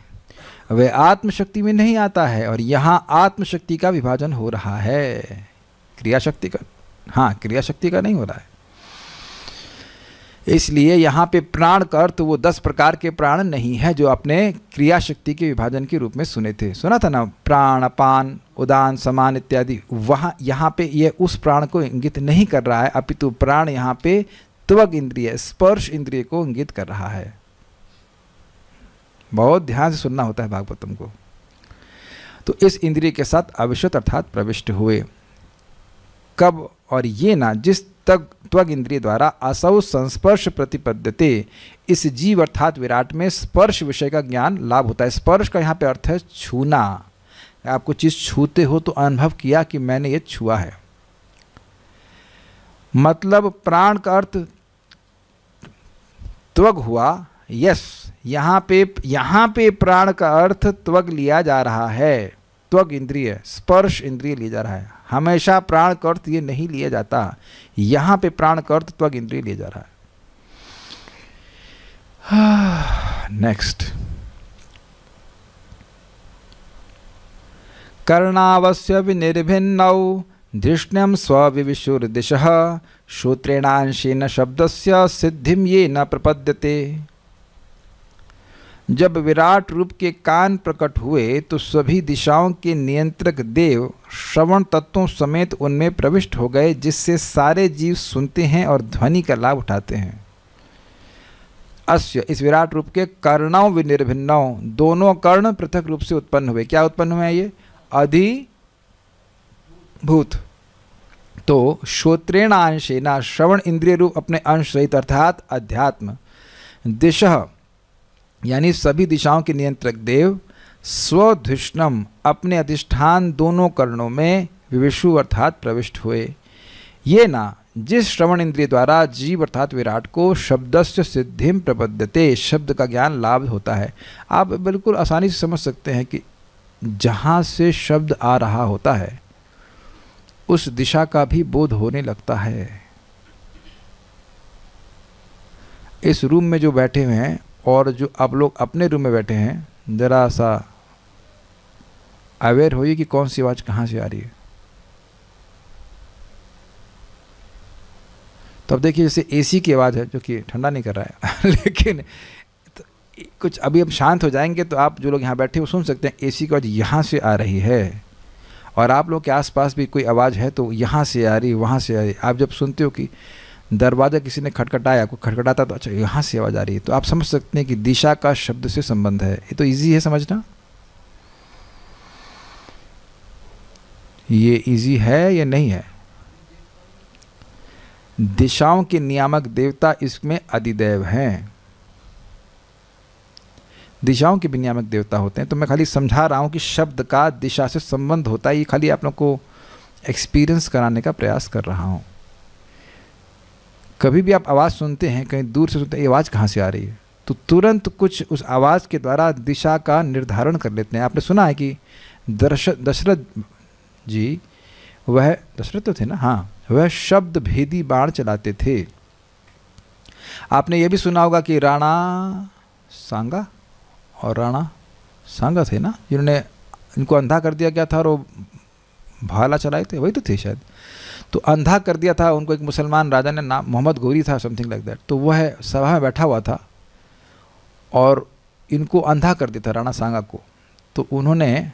वे आत्मशक्ति में नहीं आता है। और यहाँ आत्मशक्ति का विभाजन हो रहा है, क्रिया शक्ति का, हाँ क्रिया शक्ति का नहीं हो रहा है। इसलिए यहाँ पे प्राण का अर्थ वो 10 प्रकार के प्राण नहीं है जो आपने क्रिया शक्ति के विभाजन के रूप में सुने थे, सुना था ना, प्राण, अपान, उदान, समान इत्यादि। वहाँ यहाँ पे ये उस प्राण को इंगित नहीं कर रहा है, अपितु प्राण यहाँ पे त्वग इंद्रिय, स्पर्श इंद्रिय को इंगित कर रहा है। बहुत ध्यान से सुनना होता है भागवतम को। तो इस इंद्रिय के साथ अविशत अर्थात प्रविष्ट हुए कब, और ये ना जिस तक त्वग इंद्रिय द्वारा असौ संस्पर्श प्रतिपद्यते, इस जीव अर्थात विराट में स्पर्श विषय का ज्ञान लाभ होता है। स्पर्श का यहाँ पे अर्थ है छूना, आपको चीज छूते हो तो अनुभव किया कि मैंने ये छुआ है। मतलब प्राण का अर्थ त्वग हुआ, यस, यहाँ पे प्राण का अर्थ त्वग लिया जा रहा है, त्वग इंद्रिय, स्पर्श इंद्रिय लिया जा रहा है। हमेशा प्राण का अर्थ ये नहीं लिया जाता, यहाँ पे प्राण का अर्थ त्वग इंद्रिय लिया जा रहा है। नेक्स्ट, कर्णावस्य विनिर्भिन्नौ धृष्ण्यं स्वविविशुर्दिशः श्रोत्रेणांशेन शब्दस्य सिद्धिं ये न प्रपद्यते। जब विराट रूप के कान प्रकट हुए तो सभी दिशाओं के नियंत्रक देव श्रवण तत्वों समेत उनमें प्रविष्ट हो गए, जिससे सारे जीव सुनते हैं और ध्वनि का लाभ उठाते हैं। अस्य, इस विराट रूप के कर्णों विनिर्भिन्नौ, दोनों कर्ण पृथक रूप से उत्पन्न हुए। क्या उत्पन्न हुए? ये अधिभूत। तो श्रोत्रेण अंशेना, श्रवण इंद्रिय रूप अपने अंश सहित अर्थात अध्यात्म, दिशः यानी सभी दिशाओं के नियंत्रक देव, स्वधृष्णम अपने अधिष्ठान दोनों कर्णों में विविशु अर्थात प्रविष्ट हुए। ये ना जिस श्रवण इंद्रिय द्वारा जीव अर्थात विराट को शब्दस्य सिद्धिम प्रपद्यते, शब्द का ज्ञान लाभ होता है। आप बिल्कुल आसानी से समझ सकते हैं कि जहाँ से शब्द आ रहा होता है उस दिशा का भी बोध होने लगता है। इस रूम में जो बैठे हुए हैं और जो आप लोग अपने रूम में बैठे हैं, जरा सा अवेयर होइए कि कौन सी आवाज़ कहाँ से आ रही है। तो अब देखिए, जैसे एसी की आवाज़ है जो कि ठंडा नहीं कर रहा है लेकिन तो कुछ अभी हम शांत हो जाएंगे तो आप जो लोग यहाँ बैठे वो सुन सकते हैं एसी की आवाज़ यहाँ से आ रही है, और आप लोग के आसपास भी कोई आवाज़ है तो यहाँ से आ रही, वहाँ से आ रही। आप जब सुनते हो कि दरवाज़ा किसी ने खटखटाया, कोई खटखटाता तो अच्छा यहाँ से आवाज़ आ रही है, तो आप समझ सकते हैं कि दिशा का शब्द से संबंध है। ये तो इजी है समझना। ये इजी है या नहीं है? दिशाओं के नियामक देवता इसमें अधिदैव हैं। दिशाओं के भी नियामक देवता होते हैं। तो मैं खाली समझा रहा हूँ कि शब्द का दिशा से संबंध होता है, ये खाली आप लोग को एक्सपीरियंस कराने का प्रयास कर रहा हूँ। कभी भी आप आवाज़ सुनते हैं, कहीं दूर से सुनते हैं, ये आवाज़ कहाँ से आ रही है, तो तुरंत कुछ उस आवाज़ के द्वारा दिशा का निर्धारण कर लेते हैं। आपने सुना है कि दशरथ जी, वह दशरथ तो थे ना, हाँ, वह शब्द भेदी बाण चलाते थे। आपने ये भी सुना होगा कि राणा सांगा और राणा सांगा थे ना, जिन्होंने इनको अंधा कर दिया गया था और वो भाला चलाए थे, वही तो थे शायद। तो अंधा कर दिया था उनको एक मुसलमान राजा ने, नाम मोहम्मद गौरी था, समथिंग लाइक दैट। तो वह सभा में बैठा हुआ था और इनको अंधा कर दिया था राणा सांगा को। तो उन्होंने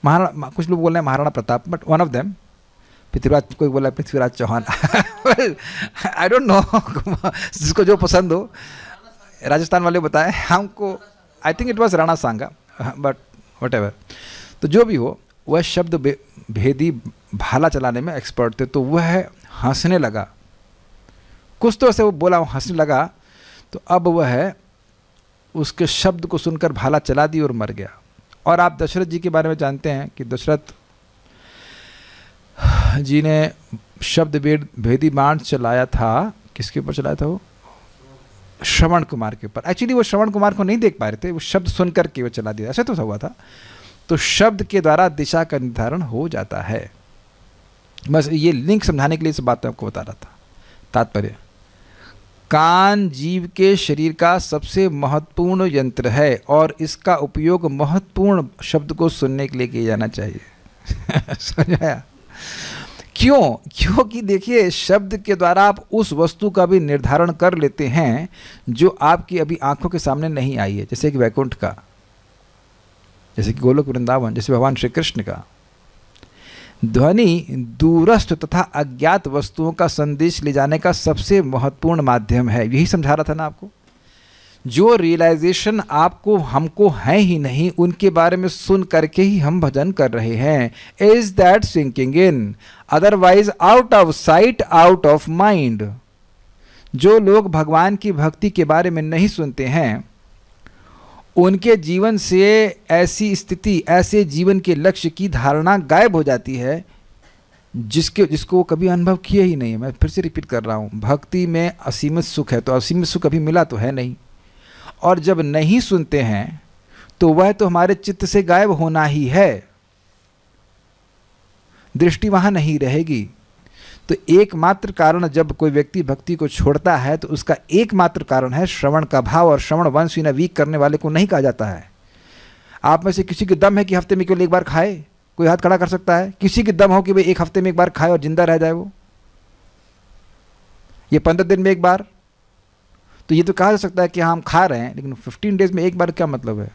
महाराणा, कुछ लोग बोल रहे हैं Maharana Pratap, but one of them Prithviraj, कोई बोला Prithviraj Chauhan, I don't know, जिसको जो पसंद हो, राजस्थान वाले बताएं हमको। I think it was Rana Sanga, but whatever. तो जो भी हो, वह शब्द भेदी भाला चलाने में एक्सपर्ट थे। तो वह हंसने लगा, कुछ तो ऐसे वो बोला, वो हंसने लगा। तो अब वह उसके शब्द को सुनकर भाला चला दी और मर गया। और आप दशरथ जी के बारे में जानते हैं कि दशरथ जी ने शब्द भेदी बाण चलाया था, किसके ऊपर चलाया था? वो श्रवण कुमार के ऊपर। एक्चुअली वो श्रवण कुमार को नहीं देख पा रहे थे, वो शब्द सुनकर के वो चला दिया, ऐसा तो हुआ था। तो शब्द के द्वारा दिशा का निर्धारण हो जाता है। बस ये लिंक समझाने के लिए इस बात मैं आपको बता रहा था। तात्पर्य, कान जीव के शरीर का सबसे महत्वपूर्ण यंत्र है और इसका उपयोग महत्वपूर्ण शब्द को सुनने के लिए किया जाना चाहिए। समझाया? क्यों? क्योंकि देखिए, शब्द के द्वारा आप उस वस्तु का भी निर्धारण कर लेते हैं जो आपकी अभी आंखों के सामने नहीं आई है, जैसे कि वैकुंठ का, जैसे कि गोलोक वृंदावन, जैसे भगवान श्री कृष्ण का। ध्वनि दूरस्थ तथा अज्ञात वस्तुओं का संदेश ले जाने का सबसे महत्वपूर्ण माध्यम है। यही समझा रहा था ना आपको। जो रियलाइजेशन आपको हमको है ही नहीं, उनके बारे में सुन करके ही हम भजन कर रहे हैं। Is that sinking in? Otherwise out of sight out of mind. जो लोग भगवान की भक्ति के बारे में नहीं सुनते हैं, उनके जीवन से ऐसी स्थिति, ऐसे जीवन के लक्ष्य की धारणा गायब हो जाती है जिसको वो कभी अनुभव किए ही नहीं है। मैं फिर से रिपीट कर रहा हूँ, भक्ति में असीमित सुख है, तो असीमित सुख अभी मिला तो है नहीं। और जब नहीं सुनते हैं तो वह तो हमारे चित्त से गायब होना ही है, दृष्टि वहाँ नहीं रहेगी। तो एकमात्र कारण, जब कोई व्यक्ति भक्ति को छोड़ता है तो उसका एकमात्र कारण है श्रवण का भाव। और श्रवण वंस इन अ वीक करने वाले को नहीं कहा जाता है। आप में से किसी के दम है कि हफ्ते में केवल एक बार खाए? कोई हाथ खड़ा कर सकता है? किसी के दम हो कि भाई एक हफ्ते में एक बार खाए और जिंदा रह जाए वो? ये 15 दिन में एक बार? तो ये तो कहा जा सकता है कि हम खा रहे हैं, लेकिन 15 डेज में एक बार क्या मतलब है?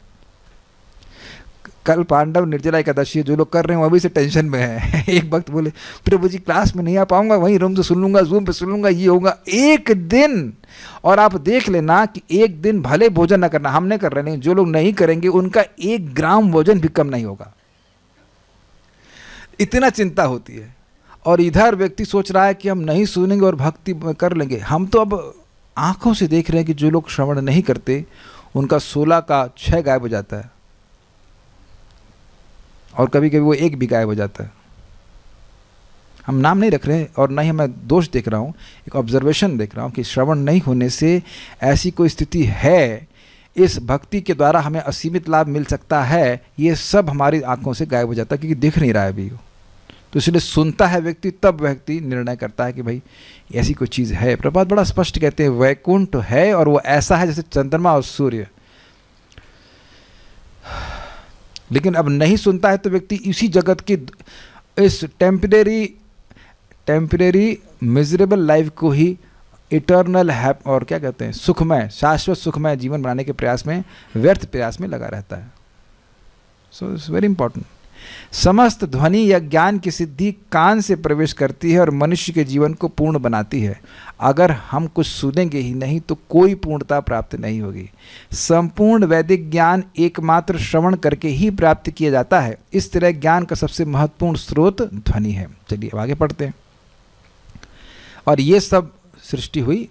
कल पांडव निर्जला एकादशी जो लोग कर रहे हैं वो अभी से टेंशन में है। एक वक्त बोले प्रभु जी क्लास में नहीं आ पाऊंगा, वहीं रूम से सुन लूंगा, जूम पे सुन लूंगा, ये होगा। एक दिन, और आप देख लेना कि एक दिन भले भोजन ना करना, हम नहीं कर रहे हैं, जो लोग नहीं करेंगे उनका 1 ग्राम वजन भी कम नहीं होगा। इतना चिंता होती है। और इधर व्यक्ति सोच रहा है कि हम नहीं सुनेंगे और भक्ति कर लेंगे। हम तो अब आंखों से देख रहे हैं कि जो लोग श्रवण नहीं करते उनका 16 का 6 गायब हो जाता है, और कभी कभी वो 1 भी गायब हो जाता है। हम नाम नहीं रख रहे हैं और ना ही मैं दोष देख रहा हूँ, एक ऑब्जर्वेशन देख रहा हूँ कि श्रवण नहीं होने से ऐसी कोई स्थिति है, इस भक्ति के द्वारा हमें असीमित लाभ मिल सकता है, ये सब हमारी आंखों से गायब हो जाता है क्योंकि दिख नहीं रहा है अभी। तो इसलिए सुनता है व्यक्ति, तब व्यक्ति निर्णय करता है कि भाई ऐसी कोई चीज़ है। प्रभात बड़ा स्पष्ट कहते हैं, वैकुंठ है और वो ऐसा है जैसे चंद्रमा और सूर्य। लेकिन अब नहीं सुनता है तो व्यक्ति इसी जगत की इस टेम्परेरी मिजरेबल लाइफ को ही इटर्नल और क्या कहते हैं, सुखमय, शाश्वत सुखमय जीवन बनाने के प्रयास में, व्यर्थ प्रयास में लगा रहता है। So it's very important. समस्त ध्वनि या ज्ञान की सिद्धि कान से प्रवेश करती है और मनुष्य के जीवन को पूर्ण बनाती है। अगर हम कुछ सुनेंगे ही नहीं तो कोई पूर्णता प्राप्त नहीं होगी। संपूर्ण वैदिक ज्ञान एकमात्र श्रवण करके ही प्राप्त किया जाता है। इस तरह ज्ञान का सबसे महत्वपूर्ण स्रोत ध्वनि है। चलिए अब आगे पढ़ते हैं। और ये सब सृष्टि हुई,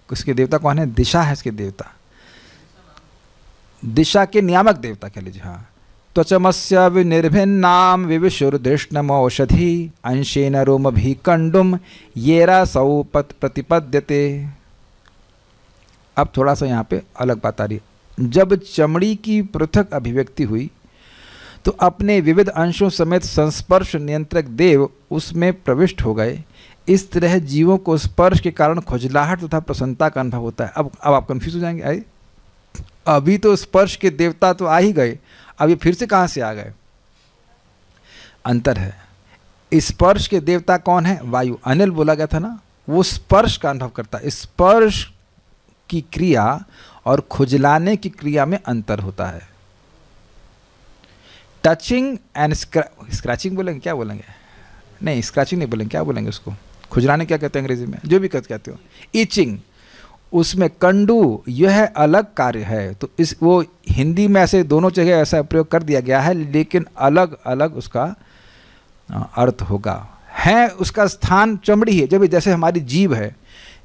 इसके देवता कौन है? दिशा है इसके देवता, दिशा के नियामक देवता कह लीजिए। हाँ, त्वचमस्य विनिर्भिन्नाम विविशुर्दृष्णमौषधि अंशेन रोमभिकंडुम येरासौ प्रतिपद्यते। अब थोड़ा सा यहाँ पे अलग बात आ रही है। जब चमड़ी की पृथक अभिव्यक्ति हुई तो अपने विविध अंशों समेत संस्पर्श नियंत्रक देव उसमें प्रविष्ट हो गए। इस तरह जीवों को स्पर्श के कारण खुजलाहट तथा प्रसन्नता का अनुभव होता है। अब आप कंफ्यूज हो जाएंगे, आए अभी तो स्पर्श के देवता तो आ ही गए, अब ये फिर से कहाँ से आ गए? अंतर है। स्पर्श के देवता कौन है? वायु। अनिल बोला गया था ना, वो स्पर्श का अनुभव करता है। स्पर्श की क्रिया और खुजलाने की क्रिया में अंतर होता है। टचिंग एंड स्क्रैचिंग बोलेंगे, क्या बोलेंगे? नहीं, स्क्रैचिंग नहीं बोलेंगे, क्या बोलेंगे उसको? खुजलाने क्या कहते हैं अंग्रेजी में? जो भी कहते हो। इचिंग, उसमें कंडू, यह अलग कार्य है। तो इस वो हिंदी में ऐसे दोनों जगह ऐसा प्रयोग कर दिया गया है, लेकिन अलग अलग उसका अर्थ होगा। है उसका स्थान चमड़ी है। जब जैसे हमारी जीभ है,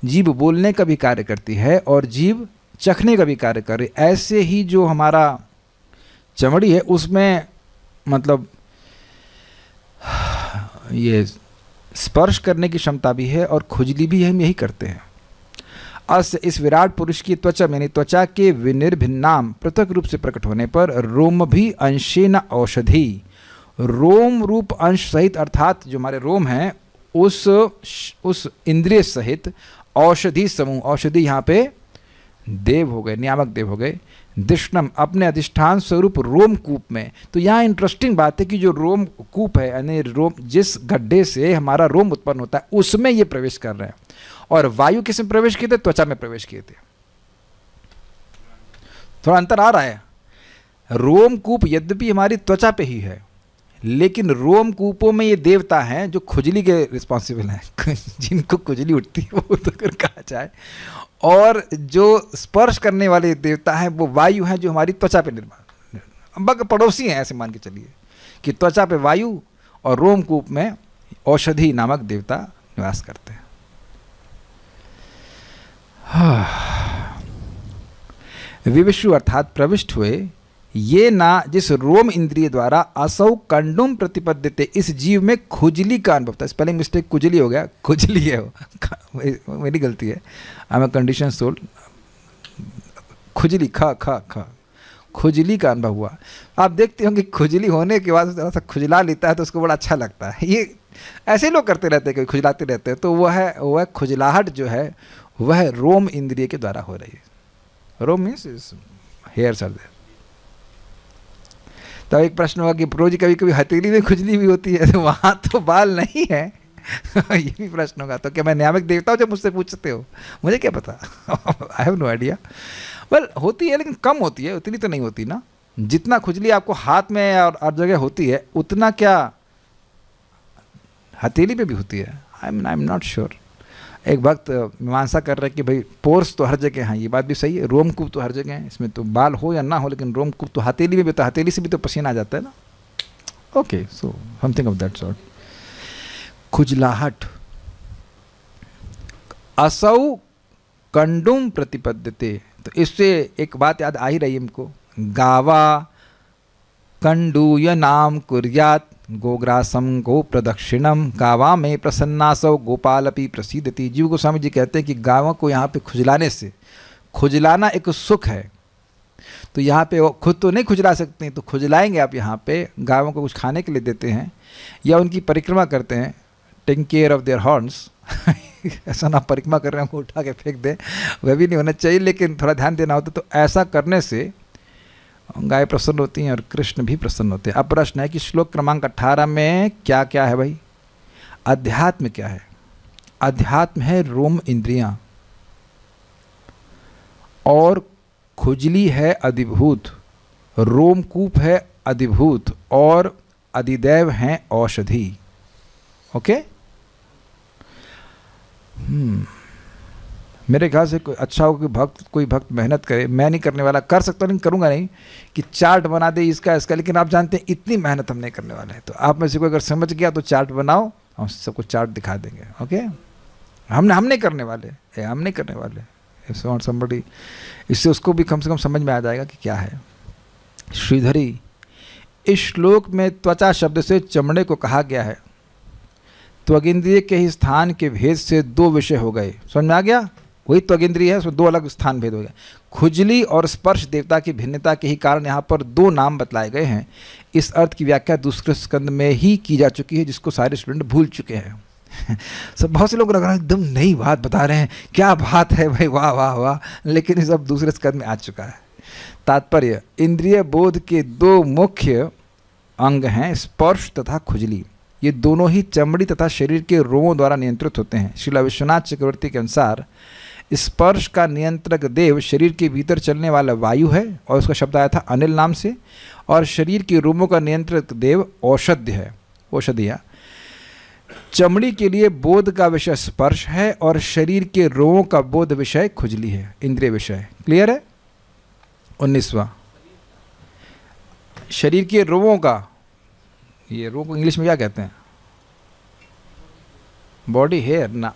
जीभ बोलने का भी कार्य करती है और जीभ चखने का भी कार्य कर रही, ऐसे ही जो हमारा चमड़ी है उसमें मतलब ये स्पर्श करने की क्षमता भी है और खुजली भी हम यही करते हैं। अस्य इस विराट पुरुष की त्वचा यानी त्वचा के विनिर्भिन्नाम पृथक रूप से प्रकट होने पर रोम भी अंशेन औषधि, रोम रूप अंश सहित अर्थात जो हमारे रोम हैं उस इंद्रिय सहित औषधि समूह, औषधि यहाँ पे देव हो गए, नियामक देव हो गए। दिष्णम, अपने अधिष्ठान स्वरूप रोमकूप में। तो यहाँ इंटरेस्टिंग बात है कि जो रोमकूप है यानी रोम, जिस गड्ढे से हमारा रोम उत्पन्न होता है उसमें ये प्रवेश कर रहे हैं। और वायु किस में प्रवेश किए थे? त्वचा में प्रवेश किए थे। थोड़ा अंतर आ रहा है। रोमकूप यद्यपि हमारी त्वचा पे ही है, लेकिन रोमकूपों में ये देवता हैं जो खुजली के रिस्पॉन्सिबल हैं जिनको खुजली उठती है वो तो कर कहा जाए। और जो स्पर्श करने वाले देवता हैं वो वायु हैं जो हमारी त्वचा पे निर्माण पड़ोसी हैं, ऐसे मान के चलिए कि त्वचा पे वायु और रोमकूप में औषधि नामक देवता निवास करते हैं। विविशु अर्थात प्रविष्ट हुए, ये ना जिस रोम इंद्रिय द्वारा असौ कंडुम प्रतिपद्यते, इस जीव में खुजली का अनुभव था। स्पेलिंग मिस्टेक, खुजली हो गया, खुजली है वो मेरी गलती है। I am a condition soul. खुजली, खा खा खा, खुजली का अनुभव हुआ। आप देखते होंगे खुजली होने के बाद थोड़ा सा खुजला लेता है तो उसको बड़ा अच्छा लगता है। ये ऐसे लोग करते रहते हैं, कभी खुजलाते रहते हैं। तो वह खुजलाहट जो है वह रोम इंद्रिय के द्वारा हो रही है। रोम मीन्स हेयर्स आर देयर। तो एक प्रश्न होगा कि प्रो जी कभी कभी हथेली में खुजली भी होती है, तो वहाँ तो बाल नहीं है ये भी प्रश्न होगा। तो क्या मैं नियामक देवता हूँ जब मुझसे पूछते हो? मुझे क्या पता I have no idea. Well होती है लेकिन कम होती है, उतनी तो नहीं होती ना। जितना खुजली आपको हाथ में और हर जगह होती है उतना क्या हथेली पे भी होती है? I am not sure. एक वक्त मीमांसा कर रहे कि भाई पोर्स तो हर जगह हैं, ये बात भी सही है। रोमकूप तो हर जगह है, इसमें तो बाल हो या ना हो, लेकिन रोमकूप तो हथेली में भी, तो हथेली से भी तो पसीना आ जाता है ना। Okay, so something of that sort. खुजलाहट, असौ कंडुम प्रतिपद्यते। तो इससे एक बात याद आ ही रही है हमको, गावा कंडूय नाम कुर्यात गोग्रासम गो प्रदक्षिणम गावा में प्रसन्नासौ गोपालपि प्रसीदति। जीव गोस्वामी जी कहते हैं कि गायों को यहाँ पे खुजलाने से, खुजलाना एक सुख है। तो यहाँ पे वो खुद तो नहीं खुजला सकते हैं, तो खुजलाएंगे आप यहाँ पे। गायों को कुछ खाने के लिए देते हैं या उनकी परिक्रमा करते हैं, taking care of their horns ऐसा ना परिक्रमा कर रहे हैं हमको उठा के फेंक दें, वह भी नहीं होना चाहिए, लेकिन थोड़ा ध्यान देना होता। तो ऐसा करने से गाय प्रसन्न होती हैं और कृष्ण भी प्रसन्न होते हैं। अब प्रश्न है कि श्लोक क्रमांक 18 में क्या क्या है भाई? अध्यात्म क्या है? अध्यात्म है रोम इंद्रियां, और खुजली है अधिभूत, रोमकूप है अधिभूत, और अधिदैव हैं औषधि। ओके, मेरे ख्याल से अच्छा हो कि कोई भक्त मेहनत करे। मैं नहीं करने वाला, कर सकता नहीं, करूँगा नहीं कि चार्ट बना दे इसका इसका, लेकिन आप जानते हैं इतनी मेहनत हम नहीं करने वाले हैं। तो आप में से कोई अगर समझ गया तो चार्ट बनाओ, हम सबको चार्ट दिखा देंगे। ओके, हम नहीं करने वाले, हम नहीं करने वाले। समबडी, इससे उसको भी कम से कम समझ में आ जाएगा कि क्या है। श्रीधरी, इस श्लोक में त्वचा शब्द से चमड़े को कहा गया है। त्वगिंद्रिय के ही स्थान के भेद से दो विषय हो गए। समझ में आ गया? वही त्वगिंद्रिय है, उसमें दो अलग स्थान भेद हो गया। खुजली और स्पर्श देवता की भिन्नता के ही कारण यहाँ पर दो नाम बतलाए गए हैं। इस अर्थ की व्याख्या दूसरे स्कंद में ही की जा चुकी है, जिसको सारे स्टूडेंट भूल चुके हैं। सब बहुत से लोग लग रहा है एकदम नई बात बता रहे हैं, क्या बात है भाई, वाह वाह वाह, लेकिन ये सब दूसरे स्कंद में आ चुका है। तात्पर्य, इंद्रिय बोध के दो मुख्य अंग हैं स्पर्श तथा खुजली। ये दोनों ही चमड़ी तथा शरीर के रोमों द्वारा नियंत्रित होते हैं। श्रील विश्वनाथ चक्रवर्ती के अनुसार स्पर्श का नियंत्रक देव शरीर के भीतर चलने वाला वायु है, और उसका शब्द आया था अनिल नाम से। और शरीर के रोमों का नियंत्रक देव औषधि है, औषधिया। चमड़ी के लिए बोध का विषय स्पर्श है और शरीर के रोमों का बोध विषय खुजली है, इंद्रिय विषय। क्लियर है? 19वां, शरीर के रोमों का, ये रोम को इंग्लिश में क्या कहते हैं? बॉडी हेयर ना,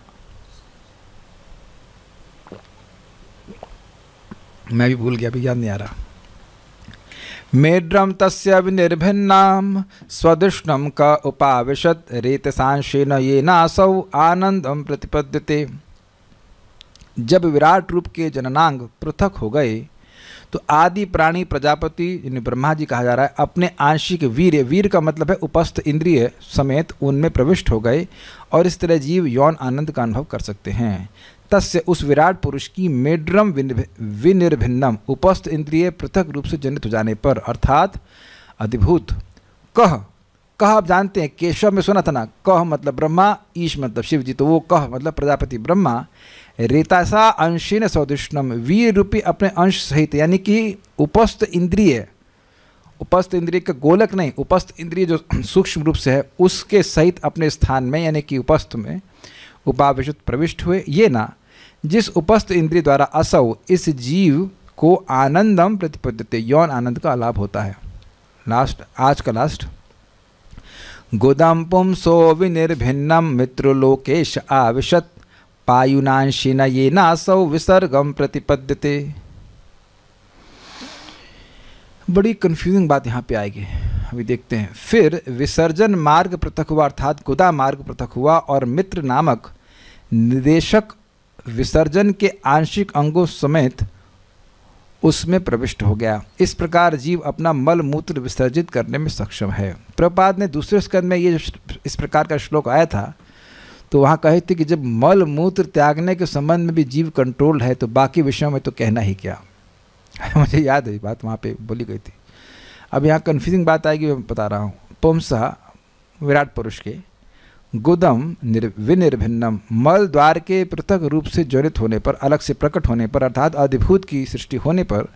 मैं भी भूल गया, अभी याद नहीं आ रहा। मेड्रम तस्य विनिर्भिन्नाम स्वदुष्णम का उपाविशत रेतसांशेन येनासौ आनंदम प्रतिपद्यते। जब विराट रूप के जननांग पृथक हो गए तो आदि प्राणी प्रजापति, जिन्हें ब्रह्मा जी कहा जा रहा है, अपने आंशिक वीर का मतलब है उपस्थ इंद्रिय समेत उनमें प्रविष्ट हो गए, और इस तरह जीव यौन आनंद का अनुभव कर सकते हैं। तस्य, उस विराट पुरुष की मेड्रम विनिर्भिन्नम, उपस्थ इंद्रिय पृथक रूप से जनित हो जाने पर, अर्थात अधिभूत। कह आप जानते हैं, केशव में सुना था ना, कह मतलब ब्रह्मा, ईश मतलब शिव जी, तो वो कह मतलब प्रजापति ब्रह्मा रेतासा अंशिन सौदिष्णम, वीर रूपी अपने अंश सहित, यानी कि उपस्थ इंद्रिय का गोलक नहीं, उपस्थ इंद्रिय जो सूक्ष्म रूप से है उसके सहित अपने स्थान में, यानी कि उपस्थ में उपाविशत प्रविष्ट हुए। ये ना, जिस उपस्थ इंद्रिय द्वारा असौ, इस जीव को आनंदम प्रतिपद्यते, यौन आनंद का लाभ होता है। लास्ट, आज का लास्ट, गोदम पुंसो विनिर्भिन्नम मित्रलोकेश आविशत पायुनांशिन येनासौ विसर्गम प्रतिपद्यते। बड़ी कंफ्यूजिंग बात यहाँ पे आएगी, अभी देखते हैं। फिर विसर्जन मार्ग पृथक हुआ, अर्थात गुदा मार्ग पृथक हुआ, और मित्र नामक निदेशक विसर्जन के आंशिक अंगों समेत उसमें प्रविष्ट हो गया। इस प्रकार जीव अपना मल मूत्र विसर्जित करने में सक्षम है। प्रभुपाद ने दूसरे स्कंद में ये इस प्रकार का श्लोक आया था, तो वहाँ कहे थे कि जब मल मूत्र त्यागने के संबंध में भी जीव कंट्रोल है तो बाकी विषयों में तो कहना ही क्या। मुझे याद है बात वहाँ पे बोली गई थी। अब यहाँ कन्फ्यूजिंग बात आएगी, मैं बता रहा हूँ। पुंसा, विराट पुरुष के, गुदम विनिर्भिन्नम, मल द्वार के पृथक रूप से ज्वलित होने पर, अलग से प्रकट होने पर, अर्थात अधिभूत की सृष्टि होने पर,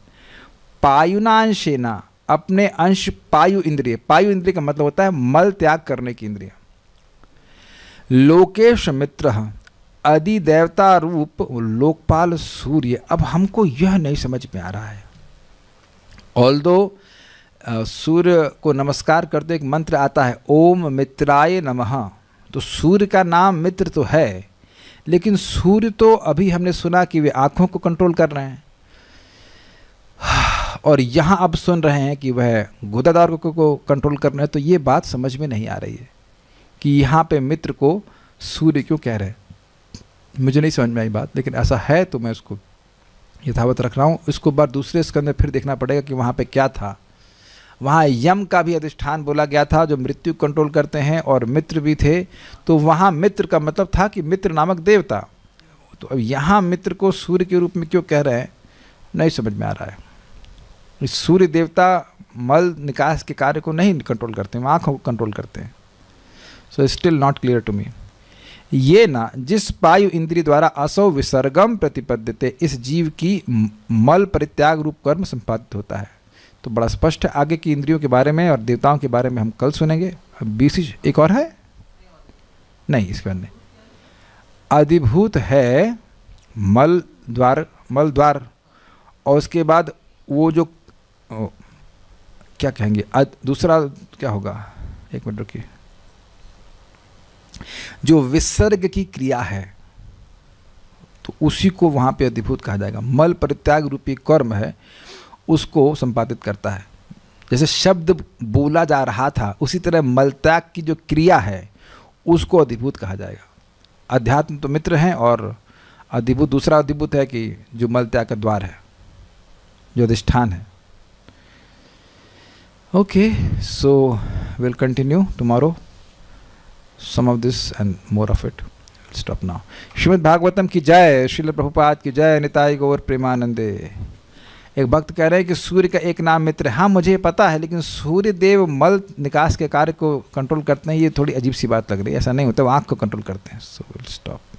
पायुनांशेना, अपने अंश पायु इंद्रिय का मतलब होता है मल त्याग करने की इंद्रिय, लोकेश मित्र, अधिदेवता रूप लोकपाल सूर्य। अब हमको यह नहीं समझ में आ रहा है, ऑल्दो सूर्य को नमस्कार करते एक मंत्र आता है ओम मित्राय नमः, तो सूर्य का नाम मित्र तो है, लेकिन सूर्य तो अभी हमने सुना कि वे आँखों को कंट्रोल कर रहे हैं, और यहाँ अब सुन रहे हैं कि वह गुदादार को कंट्रोल कर रहे हैं। तो ये बात समझ में नहीं आ रही है कि यहाँ पे मित्र को सूर्य क्यों कह रहे हैं, मुझे नहीं समझ में आई बात, लेकिन ऐसा है तो मैं उसको यथावत रख रहा हूँ। इसको बार दूसरे स्कंद में फिर देखना पड़ेगा कि वहाँ पे क्या था। वहाँ यम का भी अधिष्ठान बोला गया था जो मृत्यु कंट्रोल करते हैं, और मित्र भी थे, तो वहाँ मित्र का मतलब था कि मित्र नामक देवता। तो अब यहाँ मित्र को सूर्य के रूप में क्यों कह रहे हैं, नहीं समझ में आ रहा है। इस सूर्य देवता मल निकास के कार्य को नहीं कंट्रोल करते हैं, आँखों को कंट्रोल करते हैं। So still not clear to me. ये ना, जिस पायु इंद्रिय द्वारा असौ विसर्गम प्रतिपद्यते, इस जीव की मल परित्याग रूप कर्म संपादित होता है। तो बड़ा स्पष्ट है। आगे की इंद्रियों के बारे में और देवताओं के बारे में हम कल सुनेंगे। अब 20 एक और है नहीं, इसके बाद नहीं। अधिभूत है मल द्वार, और उसके बाद वो जो क्या कहेंगे, दूसरा क्या होगा, एक मिनट रुकिए, जो विसर्ग की क्रिया है तो उसी को वहाँ पे अधिभूत कहा जाएगा। मल परित्याग रूपी कर्म है, उसको संपादित करता है। जैसे शब्द बोला जा रहा था, उसी तरह मलत्याग की जो क्रिया है उसको अधिभूत कहा जाएगा। अध्यात्म तो मित्र हैं, और अधिभूत दूसरा अधिभूत है कि जो मलत्याग का द्वार है, जो अधिष्ठान है। Okay, so will continue tomorrow some of this and more of it. We'll stop now. Shrimad Bhagavatam की जय, श्रील प्रभुपाद की जय, निताई गौर प्रेमानंदे। एक भक्त कह रहे हैं कि सूर्य का एक नाम मित्र है। हाँ मुझे पता है, लेकिन सूर्य देव मल निकास के कार्य को कंट्रोल करते हैं, ये थोड़ी अजीब सी बात लग रही है। ऐसा नहीं होता, वो आँख को कंट्रोल करते हैं। So will stop.